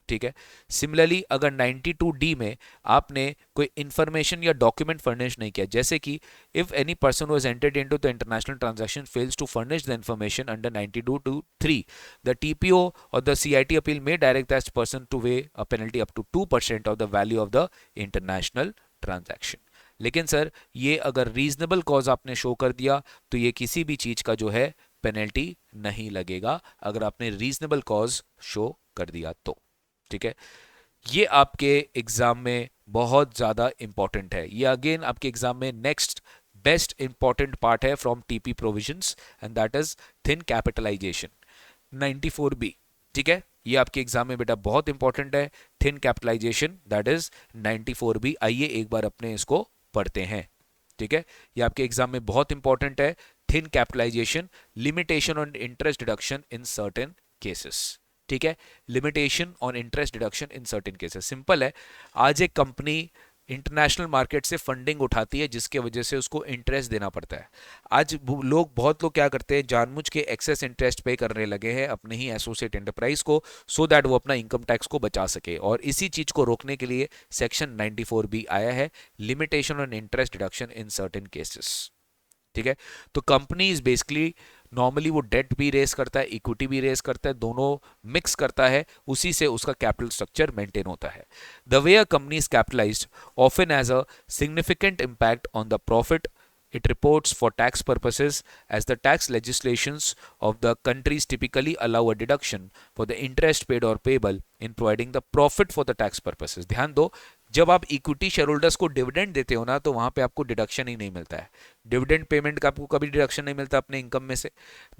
ठीक है। सिमिलरली अगर 92D में आपने कोई इंफॉर्मेशन या डॉक्यूमेंट फर्निश नहीं किया, जैसे कि if any person was entered into the international transaction fails to furnish the information under 92(3), the TPO और द सीआईटी अपील में direct that person to way a penalty up to 2% of the value of the international transaction. लेकिन sir ये अगर reasonable cause आपने show कर दिया तो ये किसी भी चीज का जो है पेनल्टी नहीं लगेगा, अगर आपने रीजनेबल कॉज शो कर दिया तो। ठीक है, ये आपके एग्जाम में बहुत ज्यादा इंपॉर्टेंट है। ये अगेन आपके एग्जाम में नेक्स्ट बेस्ट इंपॉर्टेंट पार्ट है from TP provisions and that is thin capitalization 94B। ठीक है, ये आपके एग्जाम में बेटा बहुत इंपॉर्टेंट है, thin capitalisation that is 94B। आइए एक बार अपने इसको पढ़ते हैं। ठीक है, ये आपके एग्जाम में बहुत इंपॉर्टेंट है, thin capitalization, limitation on interest deduction in certain cases. ठीक है, limitation on interest deduction in certain cases. Simple है, आज एक कंपनी इंटरनेशनल मार्केट से फंडिंग उठाती है जिसके वजह से उसको इंटरेस्ट देना पड़ता है। आज बहुत लोग क्या करते हैं, जानबूझ के एक्सेस इंटरेस्ट पे करने लगे हैं अपने ही एसोसिएट एंटरप्राइज को, सो दैट वो अपना इनकम टैक्स को बचा सके। और इसी चीज को रोकने के लिए सेक्शन 94B आया है, limitation on interest deduction in certain cases. ठीक है, तो कंपनी इज बेसिकली नॉर्मली वो डेट भी रेस करता है, इक्विटी भी रेस करता है, दोनों मिक्स करता है, उसी से उसका कैपिटल स्ट्रक्चर मेंटेन होता है। The way a company is capitalised often has a significant impact on the profit it reports for tax purposes, as the tax legislations of the countries typically allow a deduction for the interest paid or payable in providing the profit for the tax purposes। ध्यान दो, जब आप equity share holders को dividend देते हो ना तो वहां पे आपको डिडक्शन ही नहीं मिलता है, डिविडेंड पेमेंट का आपको कभी डिडक्शन नहीं मिलता अपने इनकम में से।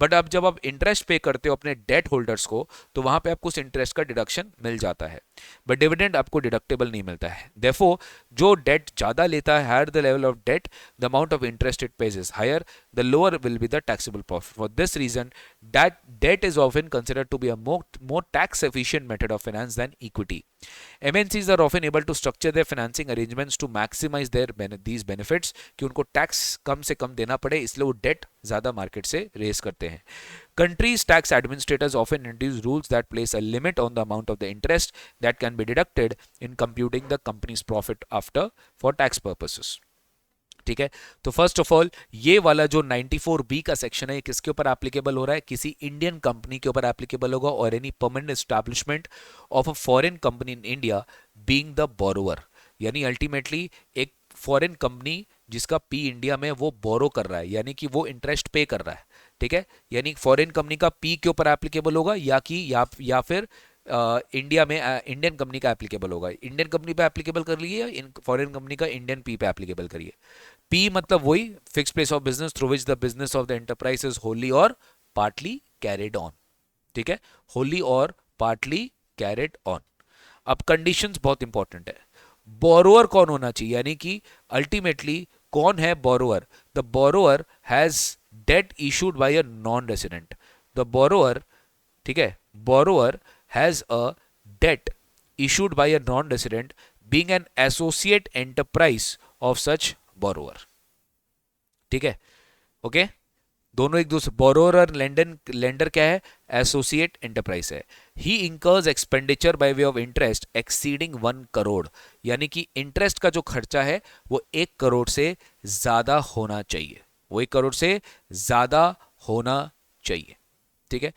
बट अब जब आप इंटरेस्ट पे करते हो अपने डेट होल्डर्स को तो वहां पे आपको उस इंटरेस्ट का डिडक्शन मिल जाता है, बट डिविडेंड आपको डिडक्टेबल नहीं मिलता है। देयरफॉर जो डेट ज्यादा लेता है, higher the level of debt, the amount of interest it pays is higher, the lower will be the taxable profit. For this reason that debt is often considered to be a more tax efficient method of finance than equity। MNCs are often able to structure their financing arrangements to maximize these benefits, कि उनको tax कम से कम देना पड़े, इसलिए वो date ज्यादा market से race करते हैं। Countries' tax administrators often introduce rules that place a limit on the amount of the interest that can be deducted in computing the company's profit after for tax purposes। ठीक है, तो first of all ये वाला जो 94B का section है किसके ऊपर एप्लीकेबल हो रहा है, किसी इंडियन कंपनी के ऊपर एप्लीकेबल होगा, और any permanent establishment of a foreign company in India being the borrower, यानी अल्टीमेटली एक फॉरेन कंपनी जिसका पी इंडिया में वो बोरो कर रहा है, यानी कि वो इंटरेस्ट पे कर रहा है। ठीक है, यानी फॉरेन कंपनी का पी के ऊपर एप्लीकेबल होगा या फिर इंडिया में इंडियन कंपनी का एप्लीकेबल होगा। इंडियन कंपनी पे एप्लीकेबल कर लिए या फॉरेन कंपनी का इंडियन पी पे एप्लीकेबल करिए। पी मतलब वही fix place of business through which the business of the enterprise is wholly और पार्टली कैरिड ऑन। ठीक है, होली और पार्टली कैरिड ऑन। अब कंडीशंस बहुत इंपॉर्टेंट है। बोरोअर कौन होना चाहिए, यानी कि अल्टीमेटली कौन है borrower? The borrower has date issued by a non resident. The borrower, ठीक है, borrower has a debt issued by a non resident being an associate enterprise of such borrower. ठीक है, ओके, दोनों एक दूसरे, बोरोअर और लेंडर क्या है, एसोसिएट एंटरप्राइज है। He incurs expenditure by way of interest exceeding 1 crore, यानी कि इंटरेस्ट का जो खर्चा है वो 1 करोड़ से ज्यादा होना चाहिए, वो 1 करोड़ से ज्यादा होना चाहिए। ठीक है,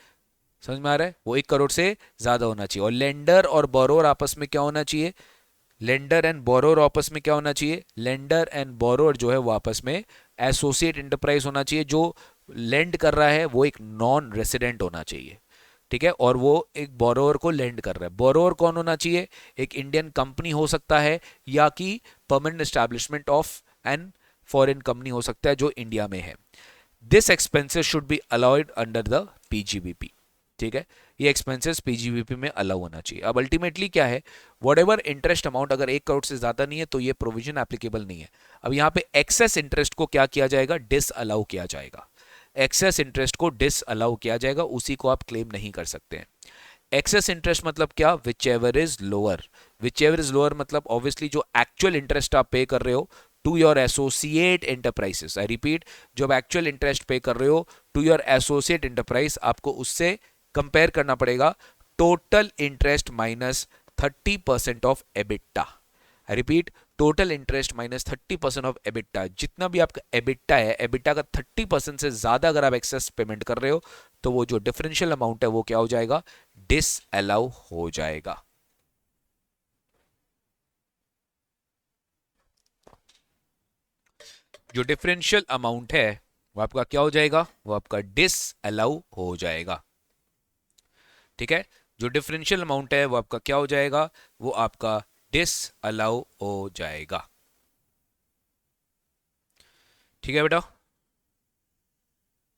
समझ में आ रहा है, वो 1 करोड़ से ज्यादा होना चाहिए। और लेंडर और बोरोअर आपस में क्या होना चाहिए, लेंडर एंड बोरोअर आपस में क्या होना चाहिए, लेंडर एंड बोरोअर जो है वो आपस में एसोसिएट एंटरप्राइज होना चाहिए। जो लेंड कर रहा है वो एक नॉन रेसिडेंट होना चाहिए। ठीक है, और वो एक बोरोअर को लेंड कर रहा है। बोरोअर कौन होना चाहिए, एक इंडियन कंपनी हो सकता है या कि permanent establishment of N foreign company हो सकता है जो इंडिया में है। This expenses should be allowed under the PGBP. ठीक है, ये एक्सपेंसेस पीजीबीपी में अलाउ होना चाहिए। अब अल्टीमेटली क्या है, वट एवर इंटरेस्ट अमाउंट अगर 1 करोड़ से ज्यादा नहीं है तो ये प्रोविजन एप्लीकेबल नहीं है। अब यहाँ पे एक्सेस इंटरेस्ट को क्या किया जाएगा, डिस अलाउ किया जाएगा। एक्सेस इंटरेस्ट को डिस अलाउ किया जाएगा, उसी को आप क्लेम नहीं कर सकते हैं। एक्सेस इंटरेस्ट मतलब क्या, whichever is lower. Whichever is lower मतलब ऑब्वियसली जो एक्चुअल इंटरेस्ट आप पे कर रहे हो to your associate enterprises. I repeat, जो एक्चुअल इंटरेस्ट पे कर रहे हो टू योर एसोसिएट एंटरप्राइज, आपको उससे कंपेयर करना पड़ेगा total interest minus 30% of EBITDA. I repeat, total interest minus 30% of EBITDA. जितना भी आपका एबिटा है, एबिटा का 30% से ज्यादा अगर आप एक्सेस पेमेंट कर रहे हो तो वो जो डिफरेंशियल अमाउंट है वो क्या हो जाएगा, डिस अलाउ हो जाएगा। जो डिफरेंशियल अमाउंट है वो आपका क्या हो जाएगा, वो आपका डिस अलाउ हो जाएगा। ठीक है, जो डिफरेंशियल अमाउंट है वो आपका क्या हो जाएगा, वो आपका डिस अलाउ हो जाएगा। ठीक है बेटा,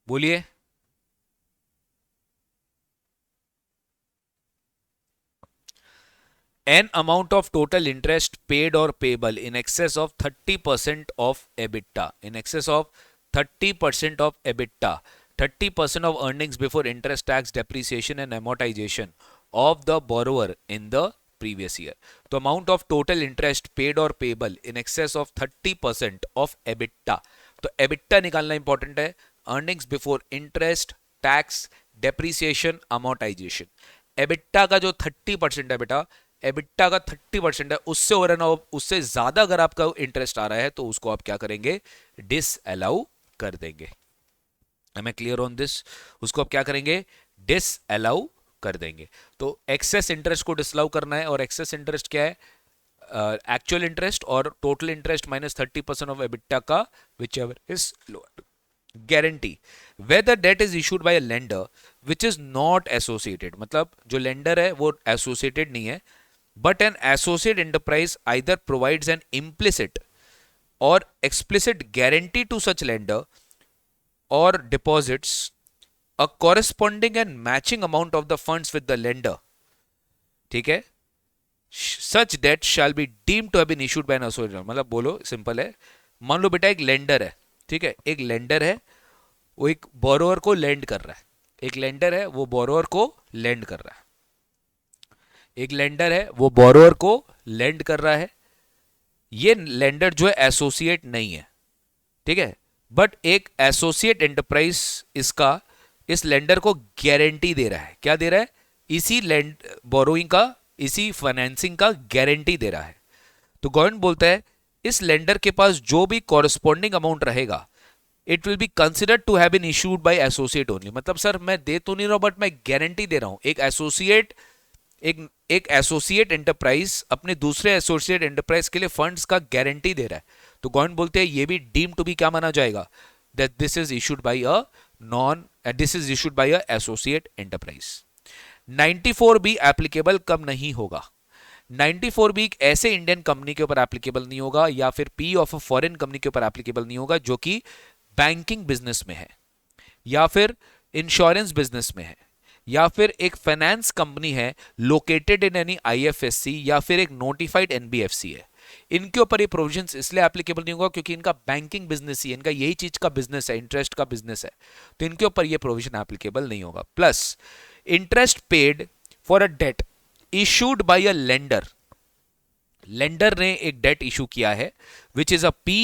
बोलिए। An amount of total interest paid or payable in excess of 30% of EBITDA. In excess of 30% of EBITDA. 30% of earnings before interest, tax, depreciation and amortization of the borrower in the previous year. The amount of total interest paid or payable in excess of 30% of EBITDA. तो EBITDA निकालना important है। Earnings before interest, tax, depreciation, amortisation. EBITDA का जो 30% है बेटा, EBITDA का 30% है, उससे ओवर एंड उससे ज्यादा अगर आपका इंटरेस्ट आ रहा है तो उसको आप क्या करेंगे, डिस अलाउ कर देंगे। Am I clear on this? उसको आप क्या करेंगे, डिस अलाउ कर देंगे। तो एक्सेस इंटरेस्ट को डिसअलाउ करना है, और एक्सेस इंटरेस्ट क्या है, एक्चुअल इंटरेस्ट और total interest minus 30% of EBITDA का whichever is lower. Guarantee, whether debt is issued by a lender which is not associated, मतलब जो लेंडर है वो एसोसिएटेड नहीं है, but an associate enterprise either provides an implicit or explicit guarantee to such lender or deposits a corresponding and matching amount of the funds with the lender. ठीक है, such debt shall be deemed to have been issued by an associate। मतलब बोलो, simple है, मान लो बेटा एक lender है, ठीक है, एक लेंडर है, वो एक बोरोअर को लेंड कर रहा है। एक लेंडर है, वो बोरोअर को लेंड कर रहा है। एक लेंडर है, वो बोरोअर को लेंड कर रहा है। ये लेंडर जो है एसोसिएट नहीं है, ठीक है, बट एक एसोसिएट एंटरप्राइज इसका इस लेंडर को गारंटी दे रहा है। क्या दे रहा है, इसी लैंड बोरोइंग का, इसी फाइनेंसिंग का गारंटी दे रहा है। तो गवर्नमेंट बोलता है इस लेंडर के पास जो भी कॉरेस्पॉन्डिंग अमाउंट रहेगा, it will be considered to have been issued by associate only. मतलब सर मैं दे तो नहीं रहा हूं, बट मैं गारंटी दे रहा हूं। एक एसोसिएट एंटरप्राइज अपने दूसरे एसोसिएट एंटरप्राइज के लिए फंड्स का गारंटी दे रहा है, तो गवर्नमेंट बोलते हैं ये भी डीम टू बी क्या माना जाएगा, that this is issued by a associate enterprise. 94 be applicable कब नहीं होगा, 94 बी ऐसे इंडियन कंपनी के ऊपर एप्लीकेबल नहीं होगा, या फिर P of a foreign company के ऊपर एप्लीकेबल नहीं होगा जो कि बैंकिंग बिजनेस में है, या फिर इंश्योरेंस बिजनेस में है, या फिर एक फाइनेंस कंपनी है लोकेटेड इन एनी आईएफएससी, या फिर एक नोटिफाइड एनबीएफसी है। इनके ऊपर ये प्रोविजंस इसलिए एप्लीकेबल नहीं होगा क्योंकि इनका बैंकिंग बिजनेस ही, इनका यही चीज का बिजनेस है, इंटरेस्ट का बिजनेस है, तो इनके ऊपर ये प्रोविजन एप्लीकेबल नहीं होगा। Plus interest paid for a debt issued by a lender, lender ने एक डेट इशू किया है which is a PE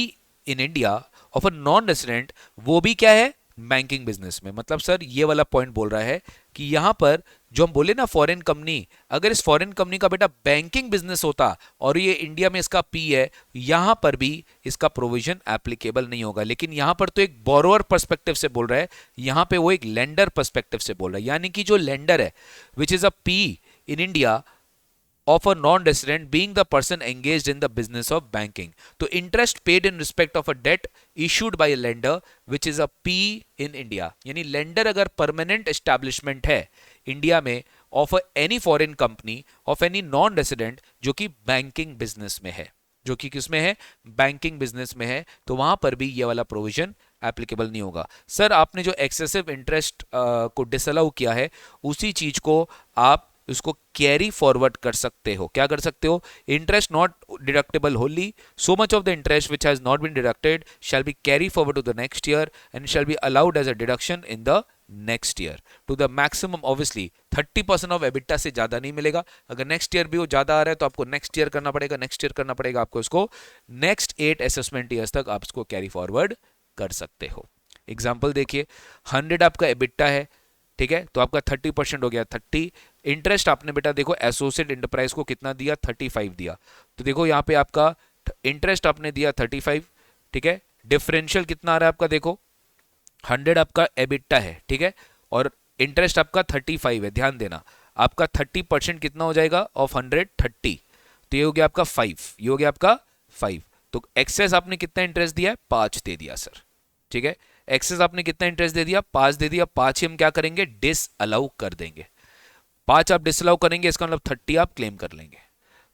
in India of a non resident, वो भी क्या है, बैंकिंग बिजनेस में। मतलब सर ये वाला पॉइंट बोल रहा है कि यहां पर जो हम बोले ना फॉरेन कंपनी, अगर इस फॉरेन कंपनी का बेटा बैंकिंग बिजनेस होता और ये इंडिया में इसका पी है, यहां पर भी इसका प्रोविजन एप्लीकेबल नहीं होगा। लेकिन यहां पर तो एक बोरोअर पर्सपेक्टिव से बोल रहा है, यहां पे वो एक लेंडर पर्सपेक्टिव से बोल रहा है, यानी कि जो लेंडर है which is a PE in India of a non-resident being the person engaged in the business of banking. तो interest paid in respect of a debt issued by a lender which is a P in India, यानी lender अगर permanent establishment है India में of any foreign company of any non-resident जो कि banking business में है, जो कि किसमें है, बैंकिंग बिजनेस में है, तो वहां पर भी ये वाला प्रोविजन एप्लीकेबल नहीं होगा। सर आपने जो एक्सेसिव इंटरेस्ट को डिसअलाउ किया है, उसी चीज को आप उसको कैरी फॉरवर्ड कर सकते हो। क्या कर सकते हो, interest not deductible wholly, so much of the interest which has not been deducted shall be carry forward to the next year and shall be allowed as a deduction in the next year to the maximum. Obviously 30% of EBITDA से ज्यादा नहीं मिलेगा। अगर next year भी वो ज्यादा आ रहा है तो आपको नेक्स्ट ईयर करना पड़ेगा, नेक्स्ट ईयर करना पड़ेगा आपको, इसको नेक्स्ट 8 असेसमेंट ईयर्स तक आप इसको कैरी फॉरवर्ड कर सकते हो। एग्जाम्पल देखिए, 100 आपका एबिटा है, ठीक है, तो आपका 30% हो गया 30, इंटरेस्ट आपने बेटा देखो एसोसिएट एंटरप्राइज को कितना दिया, 35 दिया। तो देखो यहाँ पे आपका इंटरेस्ट आपने दिया 35, ठीक है। डिफरेंशियल कितना आ रहा है आपका, देखो 100 आपका एबिटा है, ठीक है, और इंटरेस्ट आपका 35 है। ध्यान देना, आपका 30% कितना हो जाएगा ऑफ 100, 30। तो ये हो गया आपका 5, ये हो गया आपका 5। तो एक्सेस आपने कितना इंटरेस्ट दिया है, 5 दे दिया सर, ठीक है। एक्सेस आपने कितना इंटरेस्ट दे दिया, 5 दे दिया। 5 ही हम क्या करेंगे, डिस अलाउ कर देंगे। 5 आप डिस अलाउ करेंगे, इसका मतलब 30 आप क्लेम कर लेंगे।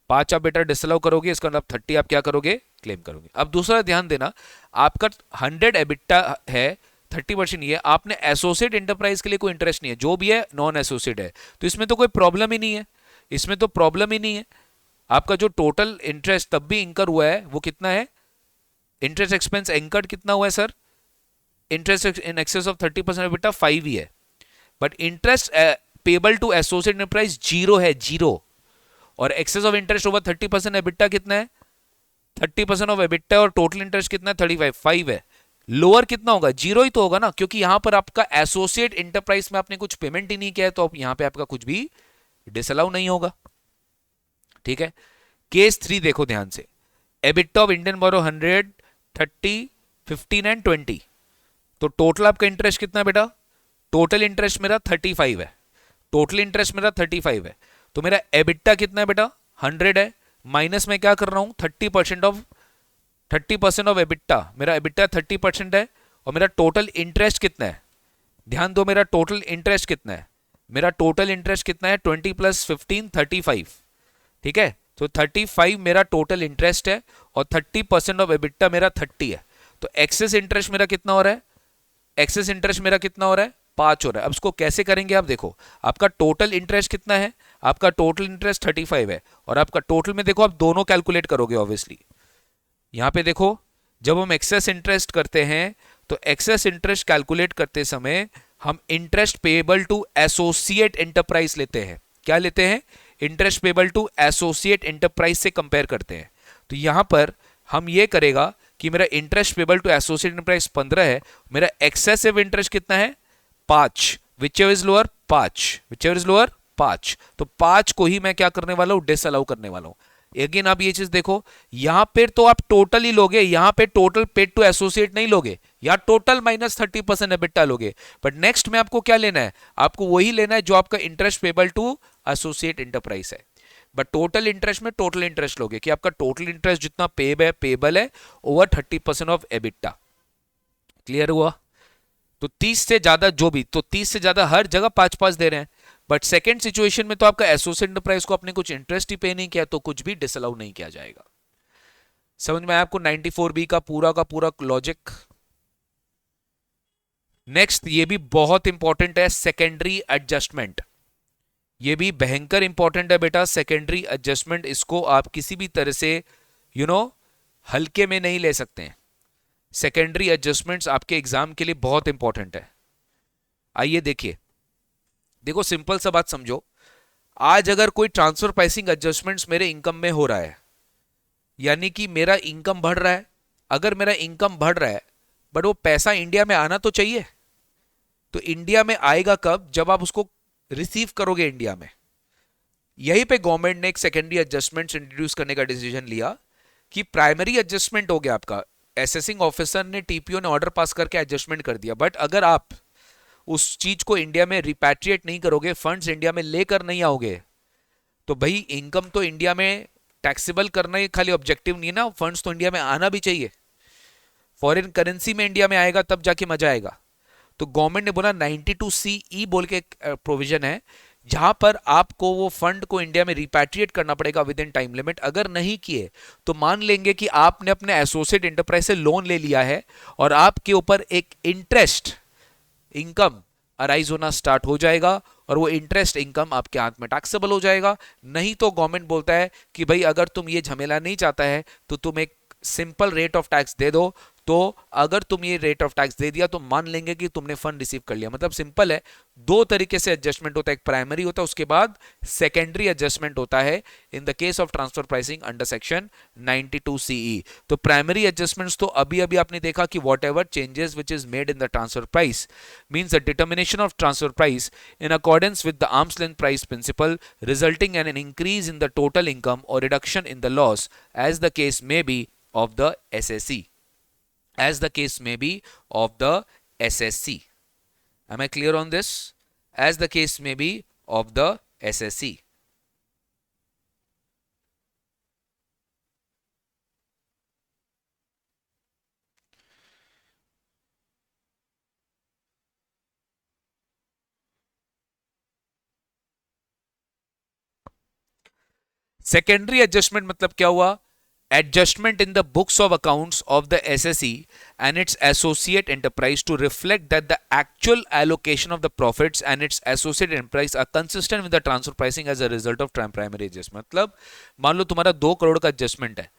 5 आप बेटा डिस अलाउ करोगे, इसका मतलब 30 आप क्या करोगे, क्लेम करोगे। अब दूसरा ध्यान देना, आपका 100 एबिटा है, 30% ये, आपने एसोसिएट एंटरप्राइज के लिए कोई इंटरेस्ट नहीं है, जो भी है नॉन एसोसिएट है, तो इसमें तो कोई प्रॉब्लम ही नहीं है, इसमें तो प्रॉब्लम ही नहीं है। आपका जो टोटल इंटरेस्ट तब भी इंकर हुआ है वो कितना है, इंटरेस्ट एक्सपेंस इंकर्ड कितना हुआ है sir, interest in excess of 30% EBITDA 5 ही है, but interest payable to associate enterprise 0 है, 0। और excess of interest over 30% EBITDA कितना है, 30% ऑफ एबिटा, और टोटल इंटरेस्ट कितना है 35, 5 है। लोअर कितना होगा, 0 ही तो होगा ना, क्योंकि यहां पर आपका एसोसिएट एंटरप्राइज में आपने कुछ पेमेंट ही नहीं किया है, तो यहां पे आपका कुछ भी डिसअलाउ नहीं होगा, ठीक है। केस 3 देखो ध्यान से, EBITDA of Indian borrower 100, 30, 15 and 20। तो टोटल आपका इंटरेस्ट कितना है बेटा, टोटल इंटरेस्ट मेरा 35 है, टोटल इंटरेस्ट मेरा 35 है। तो मेरा एबिटा कितना है बेटा, 100 है, माइनस में क्या कर रहा हूं 30% ऑफ एबिटा, मेरा एबिटा 30% है, और मेरा टोटल इंटरेस्ट कितना है, ध्यान दो मेरा टोटल इंटरेस्ट कितना है, मेरा टोटल इंटरेस्ट कितना है 20 + 15, 35, ठीक है। तो 35 मेरा टोटल इंटरेस्ट है, और 30% ऑफ एबिटा मेरा 30 है। तो एक्सेस इंटरेस्ट मेरा कितना हो रहा है, एक्सेस इंटरेस्ट मेरा कितना हो रहा है, 5 हो रहा है। अब इसको कैसे करेंगे आप देखो, आपका टोटल इंटरेस्ट कितना है, आपका टोटल इंटरेस्ट 35 है, और आपका टोटल में देखो आप दोनों कैलकुलेट करोगे ऑब्वियसली। यहां पे देखो, जब हम एक्सेस इंटरेस्ट करते हैं तो एक्सेस इंटरेस्ट कैलकुलेट करते समय हम interest payable to associate enterprise लेते हैं। क्या लेते हैं, interest payable to associate enterprise से कंपेयर करते हैं। तो यहां पर हम ये करेगा कि मेरा interest payable to associate enterprise 15 है, मेरा एक्सेसिव इंटरेस्ट कितना है 5, whichever is lower 5, whichever is lower 5। तो 5 को ही मैं क्या करने वाला हूं, डिसअलाउ करने वाला हूं। अगेन आप ये चीज देखो, यहां पे तो आप टोटल ही लोगे, यहां पे टोटल पेड टू एसोसिएट नहीं लोगे, या टोटल माइनस 30% एबिटा लोगे। बट नेक्स्ट में आपको क्या लेना है, आपको वही लेना है जो आपका interest payable to associate enterprise है। बट टोटल इंटरेस्ट में टोटल इंटरेस्ट लोगे कि आपका टोटल इंटरेस्ट जितना पेबल है ओवर 30% ऑफ एबिटा। क्लियर हुआ। तो 30 से ज्यादा जो भी, तो 30 से ज्यादा हर जगह 5-5 दे रहे हैं, बट सेकेंड सिचुएशन में तो आपका एसोसिएट एंटरप्राइज को आपने कुछ इंटरेस्ट ही पे नहीं किया, तो कुछ भी डिसअलाउ नहीं किया जाएगा। समझ में आया आपको 94B का पूरा लॉजिक। नेक्स्ट, ये भी बहुत इंपॉर्टेंट है, सेकेंडरी एडजस्टमेंट। ये भी भयंकर इंपॉर्टेंट है बेटा, सेकेंडरी एडजस्टमेंट। इसको आप किसी भी तरह से हल्के में नहीं ले सकते हैं। सेकेंडरी एडजस्टमेंट्स आपके एग्जाम के लिए बहुत इंपॉर्टेंट है। आइए देखिए, देखो सिंपल सा बात समझो, आज अगर कोई ट्रांसफर प्राइसिंग एडजस्टमेंट्स मेरे इनकम में हो रहा है, यानी कि मेरा इनकम बढ़ रहा है। अगर मेरा इनकम बढ़ रहा है बट वो पैसा इंडिया में आना तो चाहिए, तो इंडिया में आएगा कब, जब आप उसको रिसीव करोगे इंडिया में। यहीं पे गवर्नमेंट ने एक सेकेंडरी एडजस्टमेंट इंट्रोड्यूस करने का डिसीजन लिया कि प्राइमरी एडजस्टमेंट हो गया आपका, असेसिंग ऑफिसर ने, टीपीओ ने ऑर्डर पास करके एडजस्टमेंट कर दिया, बट अगर आप उस चीज को इंडिया में रिपैट्रिएट नहीं करोगे, फंड्स इंडिया में लेकर नहीं आओगे, तो भाई इनकम तो इंडिया में टैक्सेबल करना ही खाली ऑब्जेक्टिव नहीं है ना, फंड्स तो इंडिया में आना भी चाहिए। फॉरेन करेंसी में इंडिया में आएगा तब जाके मजा आएगा। तो गवर्नमेंट ने बोला 92CE बोल के एक प्रोविजन है, जहां पर आपको वो फंड को इंडिया में रिपैट्रिएट करना पड़ेगा विद इन टाइम लिमिट। अगर नहीं किए तो मान लेंगे कि आपने अपने एसोसिएट एंटरप्राइज से लोन ले लिया है और आपके ऊपर एक इंटरेस्ट इनकम अराइज होना स्टार्ट हो जाएगा, और वो इंटरेस्ट इनकम आपके हाथ में टैक्सेबल हो जाएगा। नहीं तो गवर्नमेंट बोलता है कि भाई अगर तुम ये झमेला नहीं चाहता है तो तुम एक सिंपल रेट ऑफ टैक्स दे दो, तो अगर तुम ये रेट ऑफ टैक्स दे दिया तो मान लेंगे कि तुमने फंड रिसीव कर लिया। मतलब सिंपल है, दो तरीके से एडजस्टमेंट होता है, एक प्राइमरी होता है, उसके बाद सेकेंडरी एडजस्टमेंट होता है in the case of transfer pricing under section 92 CE. तो प्राइमरी एडजस्टमेंट्स तो अभी अभी आपने देखा कि whatever changes which is made in the transfer price means the determination of transfer price in accordance with the arm's length price principle, resulting in an increase in the total income or reduction in the loss, as the case may be of the SSC. As the case may be of the SSC. Am I clear on this? As the case may be of the SSC. Secondary adjustment मतलब क्या हुआ? Adjustment in the books of accounts of the SSE and its associate enterprise to reflect that the actual allocation of the profits and its associate enterprise are consistent with the transfer pricing as a result of primary adjustment. मतलब मान लो तुम्हारा 2 करोड़ का adjustment है,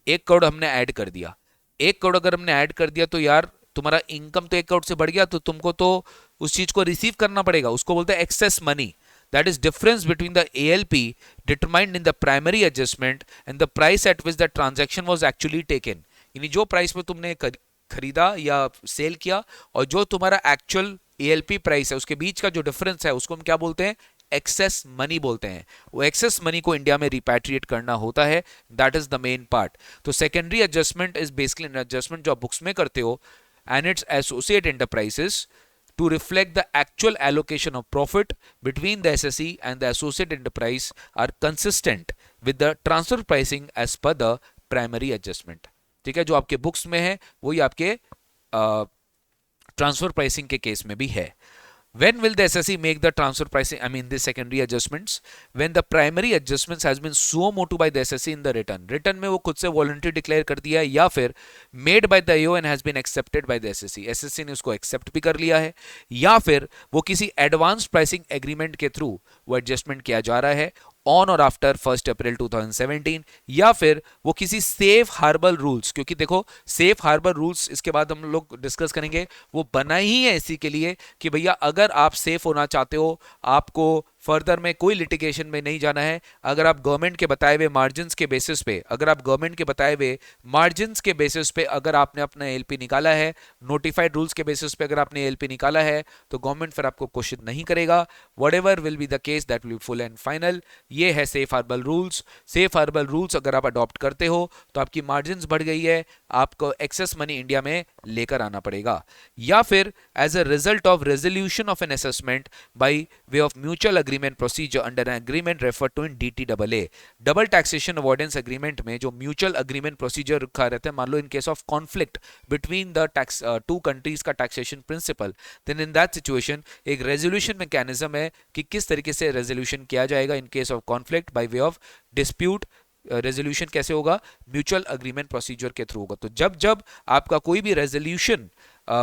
1 करोड़ हमने add कर दिया। 1 करोड़ अगर हमने ऐड कर दिया तो यार तुम्हारा इनकम तो 1 करोड़ से बढ़ गया, तो तुमको तो उस चीज को रिसीव करना पड़ेगा, उसको बोलते हैं excess money. That is difference between the ALP determined in the primary adjustment and the price at which the transaction was actually taken. यानी जो प्राइस में तुमने खरीदा या सेल किया और जो तुम्हारा एक्चुअल ALP प्राइस है उसके बीच का जो डिफरेंस है उसको हम क्या बोलते हैं? एक्सेस मनी बोलते हैं। वो एक्सेस मनी को इंडिया में रिपैट्रिएट करना होता है, that is the main part. तो secondary adjustment is basically an adjustment जो आप बुक्स में करते हो and its associate enterprises to reflect the actual allocation of profit between the SSE and the associate enterprise are consistent with the transfer pricing as per the primary adjustment. ठीक है, जो आपके books में है वही आपके ट्रांसफर प्राइसिंग के case में भी है। When will the SSE make the transfer pricing, I mean the secondary adjustments? When the primary adjustments has been suo motu by the SSE in the return. Return में वो खुद से voluntary declare कर दिया है या फिर made by the AO and has been accepted by the SSE. SSE ने उसको accept भी कर लिया है या फिर वो किसी advanced pricing agreement के through वो adjustment किया जा रहा है ऑन और आफ्टर 1 अप्रैल 2017 या फिर वो किसी सेफ हार्बर रूल्स, क्योंकि देखो सेफ हार्बर रूल्स इसके बाद हम लोग डिस्कस करेंगे, वो बना ही है इसी के लिए कि भैया अगर आप सेफ होना चाहते हो, आपको फर्दर में कोई लिटिगेशन में नहीं जाना है, अगर आप गवर्नमेंट के बताए हुए मार्जिन के बेसिस पे, अगर आप गवर्नमेंट के बताए हुए मार्जिन के बेसिस पे अगर आपने अपना एलपी निकाला है, नोटिफाइड रूल्स के बेसिस पे अगर आपने एलपी निकाला है, तो गवर्नमेंट फिर आपको क्वेश्चन नहीं करेगा। Whatever will be the case that will be full and final. ये है safe harbour rules. Safe harbour rules अगर आप अडॉप्ट करते हो तो आपकी मार्जिन बढ़ गई है, आपको एक्सेस मनी इंडिया में लेकर आना पड़ेगा, या फिर as a result of resolution of an assessment by way of mutual agreement procedure under an agreement refer to in DTAA। Double taxation avoidance agreement में जो म्यूचुअल एग्रीमेंट प्रोसीजर रखा रहता है, मान लो in case of conflict between the tax two countries का taxation principle, then in that situation एक resolution mechanism है कि किस तरीके से रेजोल्यूशन किया जाएगा in case of conflict bye way of dispute. Resolution कैसे होगा? म्यूचुअल एग्रीमेंट प्रोसीजर के थ्रू होगा। तो जब जब आपका कोई भी रेजोल्यूशन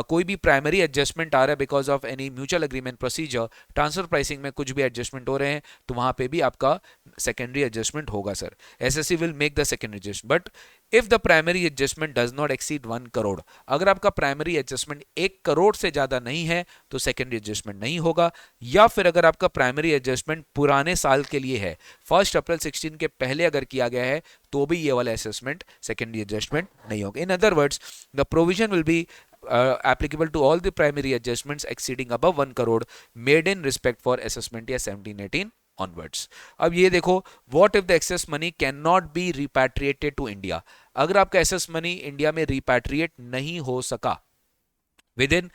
कोई भी प्राइमरी एडजस्टमेंट आ रहा है because of any mutual agreement procedure, transfer pricing में कुछ भी एडजस्टमेंट हो रहे हैं, तो वहां पे भी आपका सेकेंडरी एडजस्टमेंट होगा sir. SSC will make the secondary adjustment but if the primary adjustment does not exceed 1 crore, अगर आपका प्राइमरी एडजस्टमेंट 1 करोड़ से ज्यादा नहीं है तो सेकेंडरी एडजस्टमेंट नहीं होगा, या फिर अगर आपका प्राइमरी एडजस्टमेंट पुराने साल के लिए है, 1 अप्रैल 16 के पहले अगर किया गया है, तो भी ये वाला असेसमेंट सेकेंडरी एडजस्टमेंट नहीं होगा। In other words the provision will be applicable to all the primary adjustments exceeding above 1 crore made in respect for assessment year 17-18 onwards। अब ये देखो, what if the excess money cannot be repatriated to India? अगर आपका excess money India में repatriate नहीं हो सका within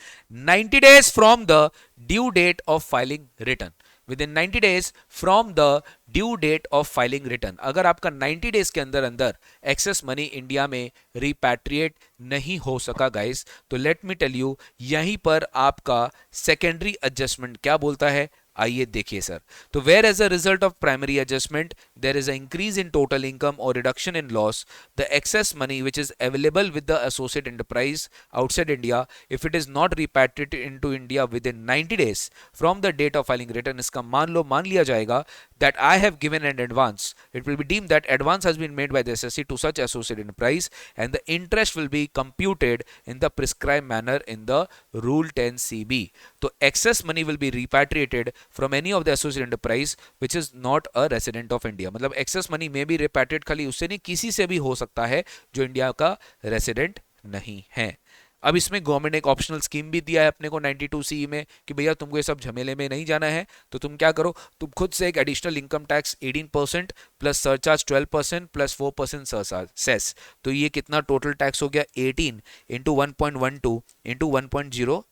90 days from the due date of filing return, within 90 days from the due date of filing return, अगर आपका 90 days के अंदर अंदर एक्सेस मनी इंडिया में रिपैट्रिएट नहीं हो सका गाइस, तो लेट मी टेल यू यहीं पर आपका सेकेंडरी एडजस्टमेंट क्या बोलता है, आइए देखिए सर। तो where as a result of primary adjustment there is a increase in total income और reduction in loss, the excess money which is available with the associate enterprise outside India if it is not repatriated into India within 90 days from the date of filing return, इसका मान लिया जाएगा that I have given an advance, it will be deemed that advance has been made by the SSC to such associate enterprise, and the interest will be computed in the prescribed manner in the Rule 10CB. तो excess money will be repatriated from any of the associate enterprise which is not a resident of India. मतलब excess money may be repatriate खाली उससे नहीं, किसी से भी हो सकता है जो इंडिया का रेसिडेंट नहीं है. अब इसमें गवर्नमेंट ने एक ऑप्शनल स्कीम भी दिया है अपने को 92C में कि भैया तुमको ये सब झमेले में नहीं जाना है, तो तुम क्या करो, तुम खुद से एक additional income tax 18% plus surcharge 12% plus 4% surcharge cess. तो ये कितना टोटल टैक्स हो गया, 18 into 1.12 into 1.0,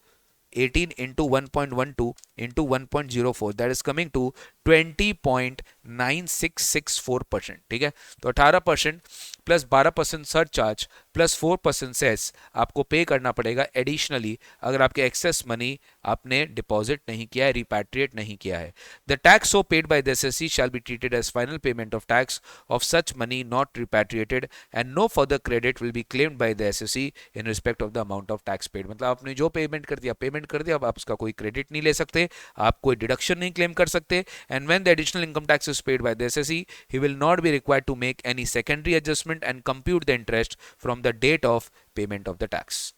18 into 1.12 into 1.04, that is coming to 20.9664%. ठीक है, तो 18% प्लस 12% सरचार्ज प्लस 4% सेस आपको पे करना पड़ेगा एडिशनली अगर आपके एक्सेस मनी आपने डिपॉजिट नहीं किया है, रिपैट्रिएट नहीं किया है. The tax so paid by the SSC shall be treated as final payment of tax of such money not repatriated and no further credit will be claimed by the SSC in respect of the amount of tax paid. मतलब आपने जो payment कर दिया, अब आप उसका कोई credit नहीं ले सकते, आप कोई डिडक्शन नहीं क्लेम कर सकते. And when the additional income tax is paid by the SSC, he will not be required to make any secondary adjustment and compute the interest from the date of payment of the tax.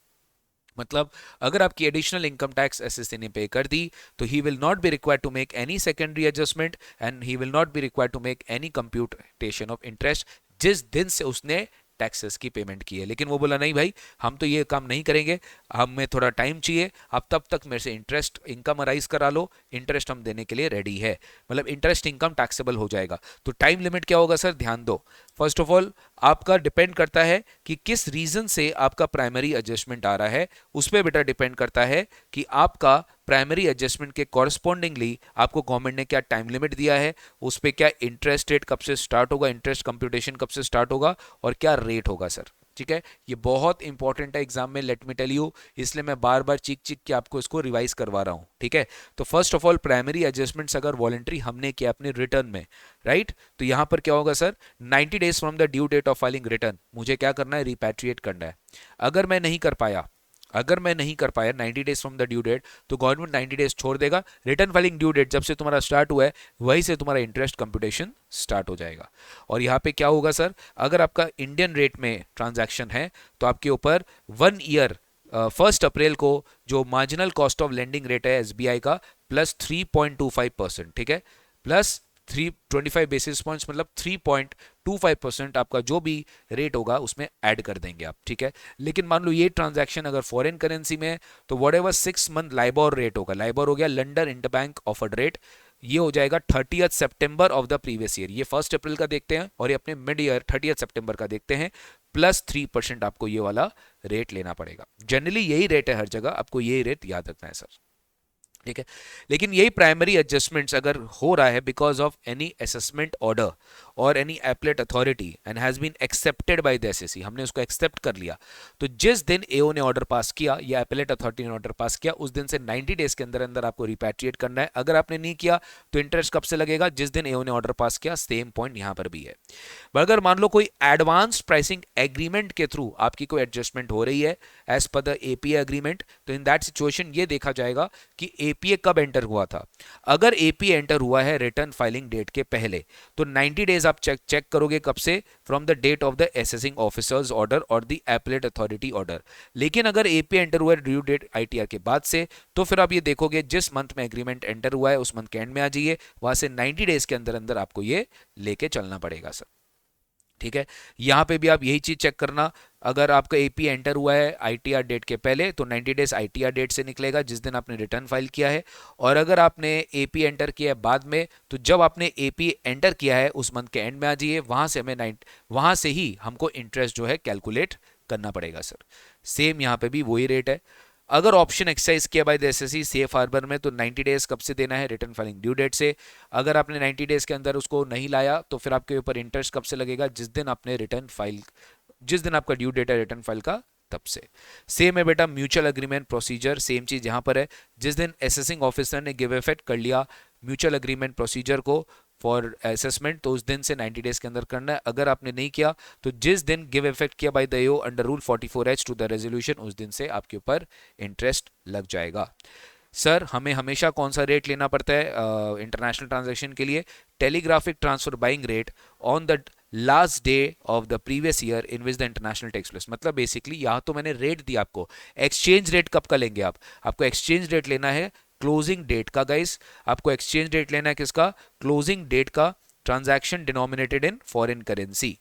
मतलब अगर आपकी additional income tax SSC ने पे कर दी तो he will not be required to make any secondary adjustment and he will not be required to make any computation of interest जिस दिन से उसने टैक्सेस की पेमेंट की है. लेकिन वो बोला नहीं भाई, हम तो ये काम नहीं करेंगे, हमें थोड़ा टाइम चाहिए, आप तब तक मेरे से इंटरेस्ट इनकम अराइज करा लो, इंटरेस्ट हम देने के लिए रेडी है. मतलब इंटरेस्ट इनकम टैक्सेबल हो जाएगा. तो टाइम लिमिट क्या होगा सर, ध्यान दो. फर्स्ट ऑफ ऑल आपका डिपेंड करता है कि किस रीजन से आपका प्राइमरी एडजस्टमेंट आ रहा है, उस पर बेटा डिपेंड करता है कि आपका प्राइमरी एडजस्टमेंट के कॉरस्पॉन्डिंगली आपको गवर्नमेंट ने क्या टाइम लिमिट दिया है, उस पर क्या इंटरेस्ट रेट कब से स्टार्ट होगा, इंटरेस्ट कंप्यूटेशन कब से स्टार्ट होगा और क्या रेट होगा सर. ठीक है, ये बहुत इंपॉर्टेंट है एग्जाम में, लेट मी टेल यू, इसलिए मैं बार बार चीख के आपको इसको रिवाइज करवा रहा हूं. ठीक है, तो first of all primary adjustments अगर वॉलंटरी हमने किया अपने रिटर्न में, राइट, तो यहां पर क्या होगा sir, 90 days from the due date of filing return मुझे क्या करना है, रिपैट्रिएट करना है. अगर मैं नहीं कर पाया 90 days from the due date, तो गवर्नमेंट 90 डेज छोड़ देगा. रिटर्न फाइलिंग ड्यू डेट जब से तुम्हारा स्टार्ट हुआ है वहीं से तुम्हारा इंटरेस्ट कंप्यूटेशन स्टार्ट हो जाएगा. और यहाँ पे क्या होगा सर, अगर आपका इंडियन रेट में ट्रांजैक्शन है तो आपके ऊपर 1 ईयर 1 अप्रैल को जो marginal cost of lending rate है एसबीआई का प्लस 3.25%. ठीक है, प्लस 325 बेसिस पॉइंट्स, मतलब 3.25% आपका जो भी रेट होगा उसमें ऐड कर देंगे आप. ठीक है, लेकिन मान लो ये ट्रांजैक्शन अगर फॉरेन करेंसी में है तो what ever 6 month LIBOR rate होगा, लाइबोर हो गया लंडन इंटरबैंक ऑफर्ड रेट, ये हो जाएगा 30 सितंबर ऑफ द प्रीवियस ईयर. ये 1 अप्रैल का देखते हैं और ये अपने मिड ईयर 30 सितंबर का देखते हैं, प्लस 3% आपको ये वाला रेट लेना पड़ेगा. जनरली यही रेट है हर जगह, आपको यही रेट याद रखना है सर. ठीक है, लेकिन यही प्राइमरी एडजस्टमेंट्स अगर हो रहा है because of any assessment order और any appellate authority and has been accepted by the SSC, हमने उसको एक्सेप्ट कर लिया, तो जिस दिन एओ ने ऑर्डर पास किया या एपलेट अथॉरिटी ने ऑर्डर पास किया उस दिन से 90 डेज के अंदर अंदर आपको रिपैट्रिएट करना है. अगर आपने नहीं किया तो इंटरेस्ट कब से लगेगा, जिस दिन एओ ने ऑर्डर पास किया. सेम पॉइंट यहां पर भी है. अगर मान लो कोई एडवांस प्राइसिंग एग्रीमेंट के थ्रू आपकी कोई एडजस्टमेंट हो रही है as per the APA agreement, तो इन दैट सिचुएशन ये देखा जाएगा कि एपीए कब एंटर हुआ था. अगर एपीए एंटर हुआ है रिटर्न फाइलिंग डेट के पहले तो 90 डेज आप चेक करोगे कब से, from the date of the assessing officer's order और द एपलेट अथॉरिटी ऑर्डर. लेकिन अगर एपीए एंटर हुआ है ड्यू डेट आईटीआर के बाद से, तो फिर आप ये देखोगे जिस मंथ में एग्रीमेंट एंटर हुआ है उस मंथ के एंड में आ जाइए, वहां से 90 डेज के अंदर अंदर आपको ये लेके चलना पड़ेगा सर. ठीक है, यहां पे भी आप यही चीज चेक करना, अगर आपका एपी एंटर हुआ है आईटीआर डेट के पहले तो 90 डेज आईटीआर डेट से निकलेगा जिस दिन आपने रिटर्न फाइल किया है. और अगर आपने एपी एंटर किया है बाद में तो जब आपने एपी एंटर किया है उस मंथ के एंड में आ जाइए, वहां से ही हमको इंटरेस्ट जो है कैलकुलेट करना पड़ेगा सर. सेम यहां पे भी वही रेट है. अगर ऑप्शन एक्सरसाइज किया by the SSC safe harbour में तो 90 डेज कब से देना है, रिटर्न फाइलिंग ड्यू डेट से. अगर आपने 90 डेज के अंदर उसको नहीं लाया तो फिर आपके ऊपर इंटरेस्ट कब से लगेगा, जिस दिन आपने जिस दिन आपका ड्यू डेट है रिटर्न फाइल का तब से. सेम है बेटा म्यूचुअल अग्रीमेंट प्रोसीजर, सेम चीज यहां पर है. जिस दिन असेसिंग ऑफिसर ने गिव इफेक्ट कर लिया म्यूचुअल अग्रीमेंट प्रोसीजर को फॉर असेसमेंट तो उस दिन से 90 डेज के अंदर करना है. अगर आपने नहीं किया तो जिस दिन गिव इफेक्ट किया by the AO under rule 44H to the resolution उस दिन से आपके ऊपर इंटरेस्ट लग जाएगा. सर हमें हमेशा कौन सा रेट लेना पड़ता है इंटरनेशनल ट्रांजैक्शन के लिए? Telegraphic transfer buying rate on the last day of the previous year in which the international takes place. मतलब बेसिकली यहाँ तो मैंने रेट दिया आपको, एक्सचेंज रेट कब का लेंगे आप? आपको एक्सचेंज रेट लेना है क्लोजिंग डेट का गाइस। आपको एक्सचेंज रेट लेना है किसका? क्लोजिंग डेट का, transaction denominated in foreign currency.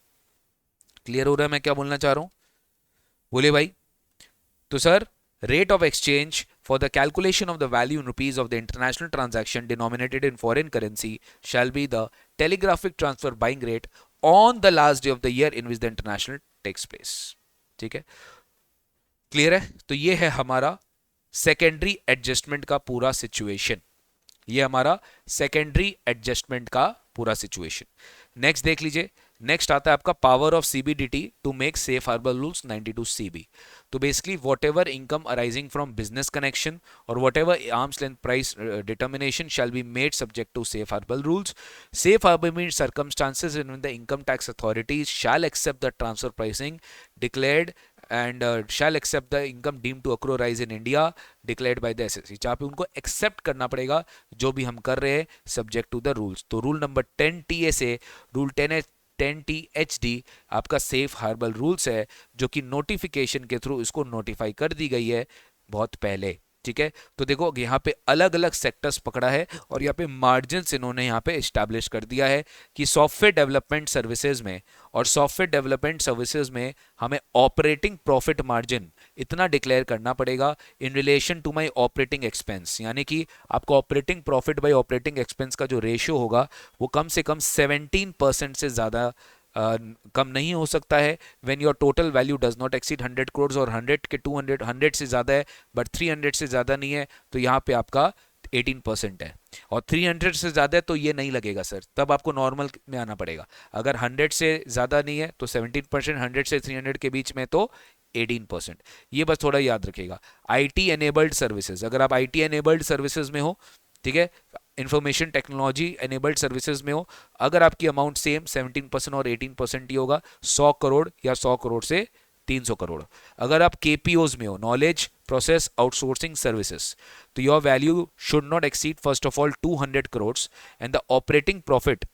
Clear हो रहा है मैं क्या बोलना चाह रहा हूं? बोलिए भाई। तो sir rate of exchange for the calculation of the value in rupees of the international transaction denominated in foreign currency shall be the telegraphic transfer buying rate on the last day of the year in which the international takes place। ठीक है, clear है? तो ये है हमारा secondary adjustment का पूरा situation. ये हमारा सेकेंडरी एडजस्टमेंट का पूरा सिचुएशन। नेक्स्ट देख लीजिए, नेक्स्ट आता है आपका power of CBDT to make safe harbour rules 92 CB. तो basically whatever income arising from business connection और whatever arm's length price determination shall be made subject to safe harbour rules. Safe harbour means circumstances in when the income tax authorities shall accept the transfer pricing declared and shall accept the income deemed to accrue rise in India declared by the SSC। जहाँ पे उनको accept करना पड़ेगा जो भी हम कर रहे हैं सब्जेक्ट टू द रूल्स। तो rule number 10 TSA, rule 10 THD आपका सेफ हार्बर रूल्स है, जो कि नोटिफिकेशन के थ्रू इसको नोटिफाई कर दी गई है बहुत पहले। ठीक है, तो देखो यहाँ पे अलग अलग सेक्टर्स पकड़ा है और यहाँ पे मार्जिन्स इन्होंने यहाँ पे एस्टैब्लिश कर दिया है कि सॉफ्टवेयर डेवलपमेंट सर्विसेज में और सॉफ्टवेयर डेवलपमेंट सर्विसेज में हमें ऑपरेटिंग प्रॉफिट मार्जिन इतना डिक्लेयर करना पड़ेगा in relation to my operating expense. यानी कि आपको operating profit by operating expense का जो रेशियो होगा वो कम से कम 17% से ज़्यादा कम नहीं हो सकता है when your total value does not exceed 100 crore और 100 के 200 100 से ज़्यादा है बट 300 से ज़्यादा नहीं है, तो यहाँ पे आपका 18% है। और 300 से ज़्यादा है तो ये नहीं लगेगा सर, तब आपको नॉर्मल में आना पड़ेगा। अगर 100 से ज़्यादा नहीं है तो 17%, 100 से 300 के बीच में तो 18%। ये बस थोड़ा याद रखिएगा। आईटी एनेबल्ड सर्विसेज, अगर आप आईटी एनेबल्ड सर्विसेज में हो, ठीक है, इंफॉर्मेशन टेक्नोलॉजी एनेबल्ड सर्विसेज में हो, अगर आपकी अमाउंट सेम 17% और 18% ही होगा, 100 करोड़ या 100 करोड़ से 300 करोड़। अगर आप केपीओज में हो, नॉलेज प्रोसेस आउटसोर्सिंग सर्विसेज, तो your value should not exceed first of all 200 crore and the operating profit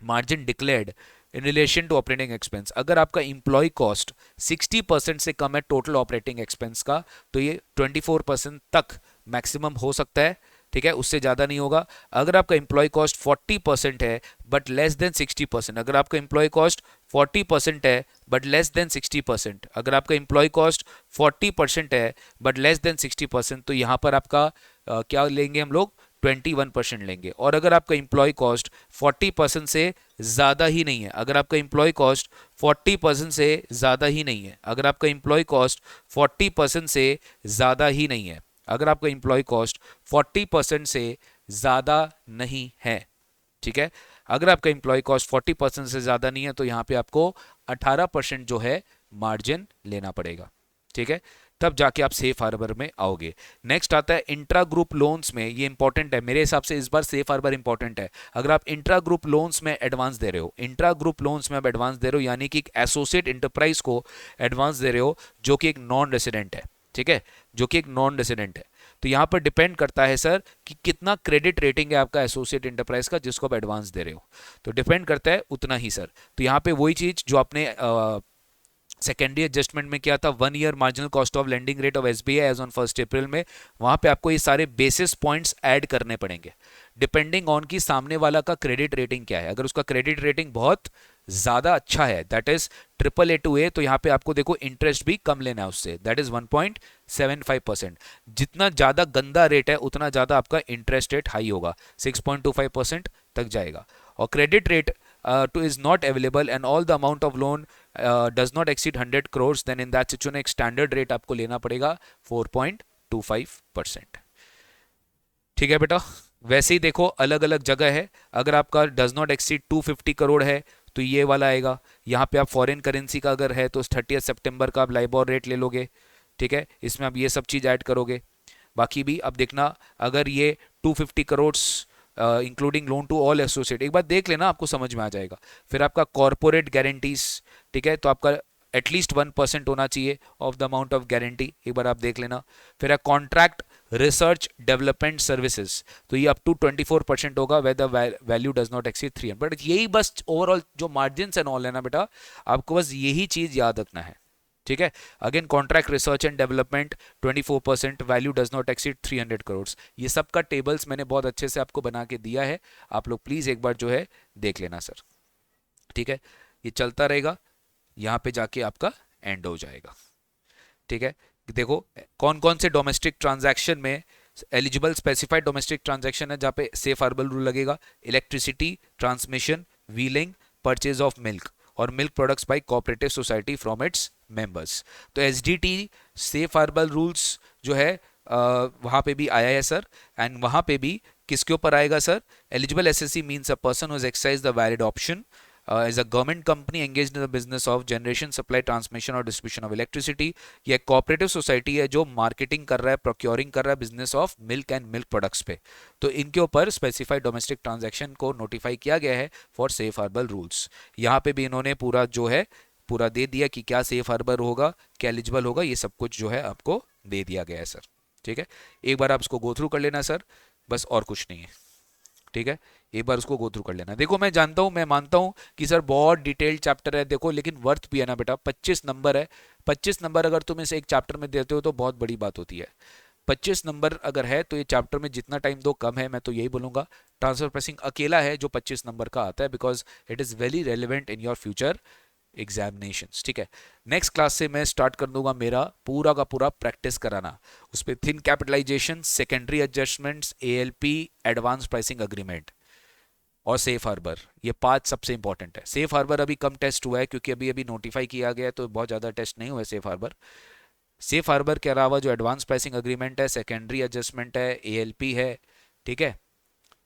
margin declared in relation to operating expense. अगर आपका इंप्लॉय कॉस्ट 60% से कम है टोटल ऑपरेटिंग एक्सपेंस का, तो ये 24% तक मैक्सिमम हो सकता है। ठीक है, उससे ज़्यादा नहीं होगा। अगर आपका एम्प्लॉय कॉस्ट 40% है बट लेस देन 60%, अगर आपका एम्प्लॉय कॉस्ट 40% है बट लेस देन 60%, अगर आपका एम्प्लॉय कॉस्ट 40% है बट लेस देन 60%, तो यहाँ पर आपका क्या लेंगे हम लोग? 21% लेंगे। और अगर आपका एम्प्लॉय कॉस्ट 40% से ज़्यादा ही नहीं है, अगर आपका एम्प्लॉय कॉस्ट 40% से ज़्यादा ही नहीं है, अगर आपका एम्प्लॉय कॉस्ट 40% से ज़्यादा ही नहीं है, अगर आपका एम्प्लॉय कॉस्ट 40% से ज़्यादा नहीं है, ठीक है, अगर आपका एम्प्लॉय कॉस्ट 40% से ज़्यादा नहीं है, तो यहाँ पे आपको 18% जो है मार्जिन लेना पड़ेगा। ठीक है, तब जाके आप सेफ हार्बर में आओगे। नेक्स्ट आता है इंट्रा ग्रुप लोन्स में, ये इंपॉर्टेंट है मेरे हिसाब से, इस बार सेफ हार्बर इंपॉर्टेंट है। अगर आप इंट्रा ग्रुप लोन्स में एडवांस दे रहे हो, इंट्रा ग्रुप लोन्स में आप एडवांस दे रहे हो, यानी कि एक एसोसिएट इंटरप्राइज को एडवांस दे रहे हो जो कि एक नॉन रेसिडेंट है, ठीक है, जो कि एक नॉन रेसिडेंट है, तो यहाँ पर डिपेंड करता है सर कि कितना क्रेडिट रेटिंग है आपका एसोसिएट इंटरप्राइज का जिसको आप एडवांस दे रहे हो, तो डिपेंड करता है उतना ही सर। तो यहाँ पे वही चीज जो आपने सेकेंडरी एडजस्टमेंट में किया था, 1 year marginal cost of lending rate of SBI as on 1 April में, वहां पे आपको ये सारे बेसिस पॉइंट्स ऐड करने पड़ेंगे डिपेंडिंग ऑन कि सामने वाला का क्रेडिट रेटिंग क्या है। अगर उसका क्रेडिट रेटिंग बहुत ज्यादा अच्छा है, दैट इज AAA, तो यहाँ पे आपको देखो इंटरेस्ट भी कम लेना है उससे, दैट इज 1.75%। जितना ज्यादा गंदा रेट है उतना ज्यादा आपका इंटरेस्ट रेट हाई होगा, 6.25% तक जाएगा। और credit rate to is not available and all the amount of loan does not exceed 100 crores, then in that situation एक standard rate आपको लेना पड़ेगा 4.25%। ठीक है बेटा, वैसे ही देखो अलग अलग जगह है। अगर आपका does not exceed 250 करोड़ है तो ये वाला आएगा। यहाँ पे आप फॉरेन करेंसी का अगर है तो 30 सितंबर का आप लाइबोर रेट ले लोगे, ठीक है, इसमें आप ये सब चीज़ ऐड करोगे। बाकी भी अब देखना, अगर ये 250 crore including loan to all associate, एक बार देख लेना आपको समझ में आ जाएगा। फिर आपका कॉर्पोरेट गारंटीज, ठीक है, तो आपका एटलीस्ट 1% होना चाहिए of the amount of guarantee, एक बार आप देख लेना। फिर है कॉन्ट्रैक्ट रिसर्च डेवलपमेंट सर्विसेज, तो ये अप टू 24% होगा way the value does not exceed 300। But यही बस ओवरऑल जो मार्जिन एंड ऑल है ना बेटा, आपको बस यही चीज याद रखना है, ठीक है। Again contract research and development 24%, value does not exceed 300 crore. ये सब का टेबल्स मैंने बहुत अच्छे से आपको बना के दिया है, आप लोग प्लीज एक बार जो है देख लेना सर, ठीक है। ये चलता रहेगा, यहां पे जाके आपका एंड हो जाएगा, ठीक है। देखो कौन कौन से डोमेस्टिक ट्रांजैक्शन में एलिजिबल स्पेसिफाइड डोमेस्टिक ट्रांजैक्शन है जहां पे सेफ हार्बर रूल लगेगा, electricity, transmission, wheeling, purchase of milk और milk products by cooperative society from its members. तो एसडीटी सेफ हार्बर रूल्स जो है वहां पे भी आया है सर, एंड वहां पे भी किसके ऊपर आएगा sir, eligible SSC means a person who has exercised the valid option as a government company engaged in the business of generation, supply, transmission और डिस्ट्रीब्यूशन ऑफ इलेक्ट्रिसिटी। ये कोऑपरेटिव सोसाइटी है जो मार्केटिंग कर रहा है, प्रोक्योरिंग कर रहा है business of milk and milk products पे, तो इनके ऊपर स्पेसिफाइड डोमेस्टिक ट्रांजैक्शन को नोटिफाई किया गया है फॉर सेफ हार्बर रूल्स। यहाँ पे भी इन्होंने पूरा जो है पूरा दे दिया कि क्या सेफ हार्बर होगा, क्या एलिजिबल होगा, ये सब कुछ जो है आपको दे दिया गया है सर, ठीक है। एक बार आप इसको गो थ्रू कर लेना सर, बस और कुछ नहीं है, ठीक है। एक बार उसको गो थ्रू कर लेना। देखो मैं जानता हूं, मैं मानता हूं कि सर बहुत डिटेल्ड चैप्टर है, देखो लेकिन वर्थ भी है ना बेटा, 25 नंबर है। 25 नंबर अगर तुम इसे एक चैप्टर में देते हो तो बहुत बड़ी बात होती है। 25 नंबर अगर है तो ये चैप्टर में जितना टाइम दो कम है, मैं तो यही बोलूंगा। ट्रांसफर प्रेसिंग अकेला है जो 25 नंबर का आता है, because it is very relevant in your future examinations, ठीक है। नेक्स्ट क्लास से मैं स्टार्ट कर दूंगा मेरा पूरा का पूरा प्रैक्टिस कराना, उस पर thin capitalisation, secondary adjustments, ALP, advance pricing agreement और सेफ हार्बर, ये 5 सबसे इंपॉर्टेंट है। सेफ हार्बर अभी कम टेस्ट हुआ है क्योंकि अभी अभी नोटिफाई किया गया है, तो बहुत ज़्यादा टेस्ट नहीं हुआ है सेफ हार्बर। सेफ हार्बर के अलावा जो एडवांस प्राइसिंग अग्रीमेंट है, सेकेंडरी एडजस्टमेंट है, एएलपी है, ठीक है।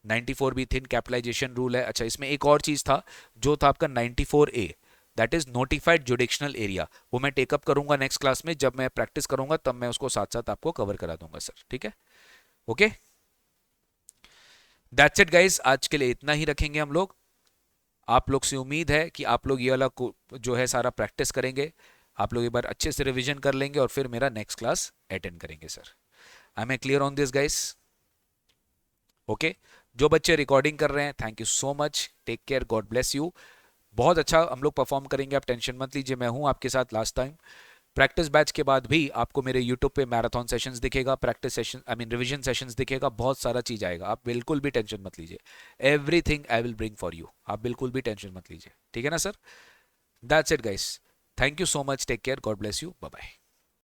94 भी थिन कैपिटलाइजेशन रूल है। अच्छा इसमें एक और चीज़ था जो था आपका 94A, that is notified jurisdictional area, वो मैं टेकअप करूंगा नेक्स्ट क्लास में, जब मैं प्रैक्टिस करूंगा तब मैं उसको साथ साथ आपको कवर करा दूंगा सर, ठीक है। ओके दैट्स इट गाइस, आज के लिए इतना ही रखेंगे हम लोग। आप लोग से उम्मीद है कि आप लोग ये वाला जो है सारा प्रैक्टिस करेंगे, आप लोग एक बार अच्छे से रिवीजन कर लेंगे और फिर मेरा नेक्स्ट क्लास अटेंड करेंगे sir. I am clear on this guys? Okay, जो बच्चे रिकॉर्डिंग कर रहे हैं thank you so much, take care, God bless you. बहुत अच्छा हम लोग परफॉर्म करेंगे, आप टेंशन मत लीजिए, मैं हूं आपके साथ लास्ट टाइम। प्रैक्टिस बैच के बाद भी आपको मेरे यूट्यूब पे मैराथन सेशंस दिखेगा, practice session I mean revision sessions दिखेगा, बहुत सारा चीज आएगा, आप बिल्कुल भी टेंशन मत लीजिए। Everything I will bring for you, आप बिल्कुल भी टेंशन मत लीजिए, ठीक है ना sir. That's it guys, thank you so much, take care, God bless you, bye bye.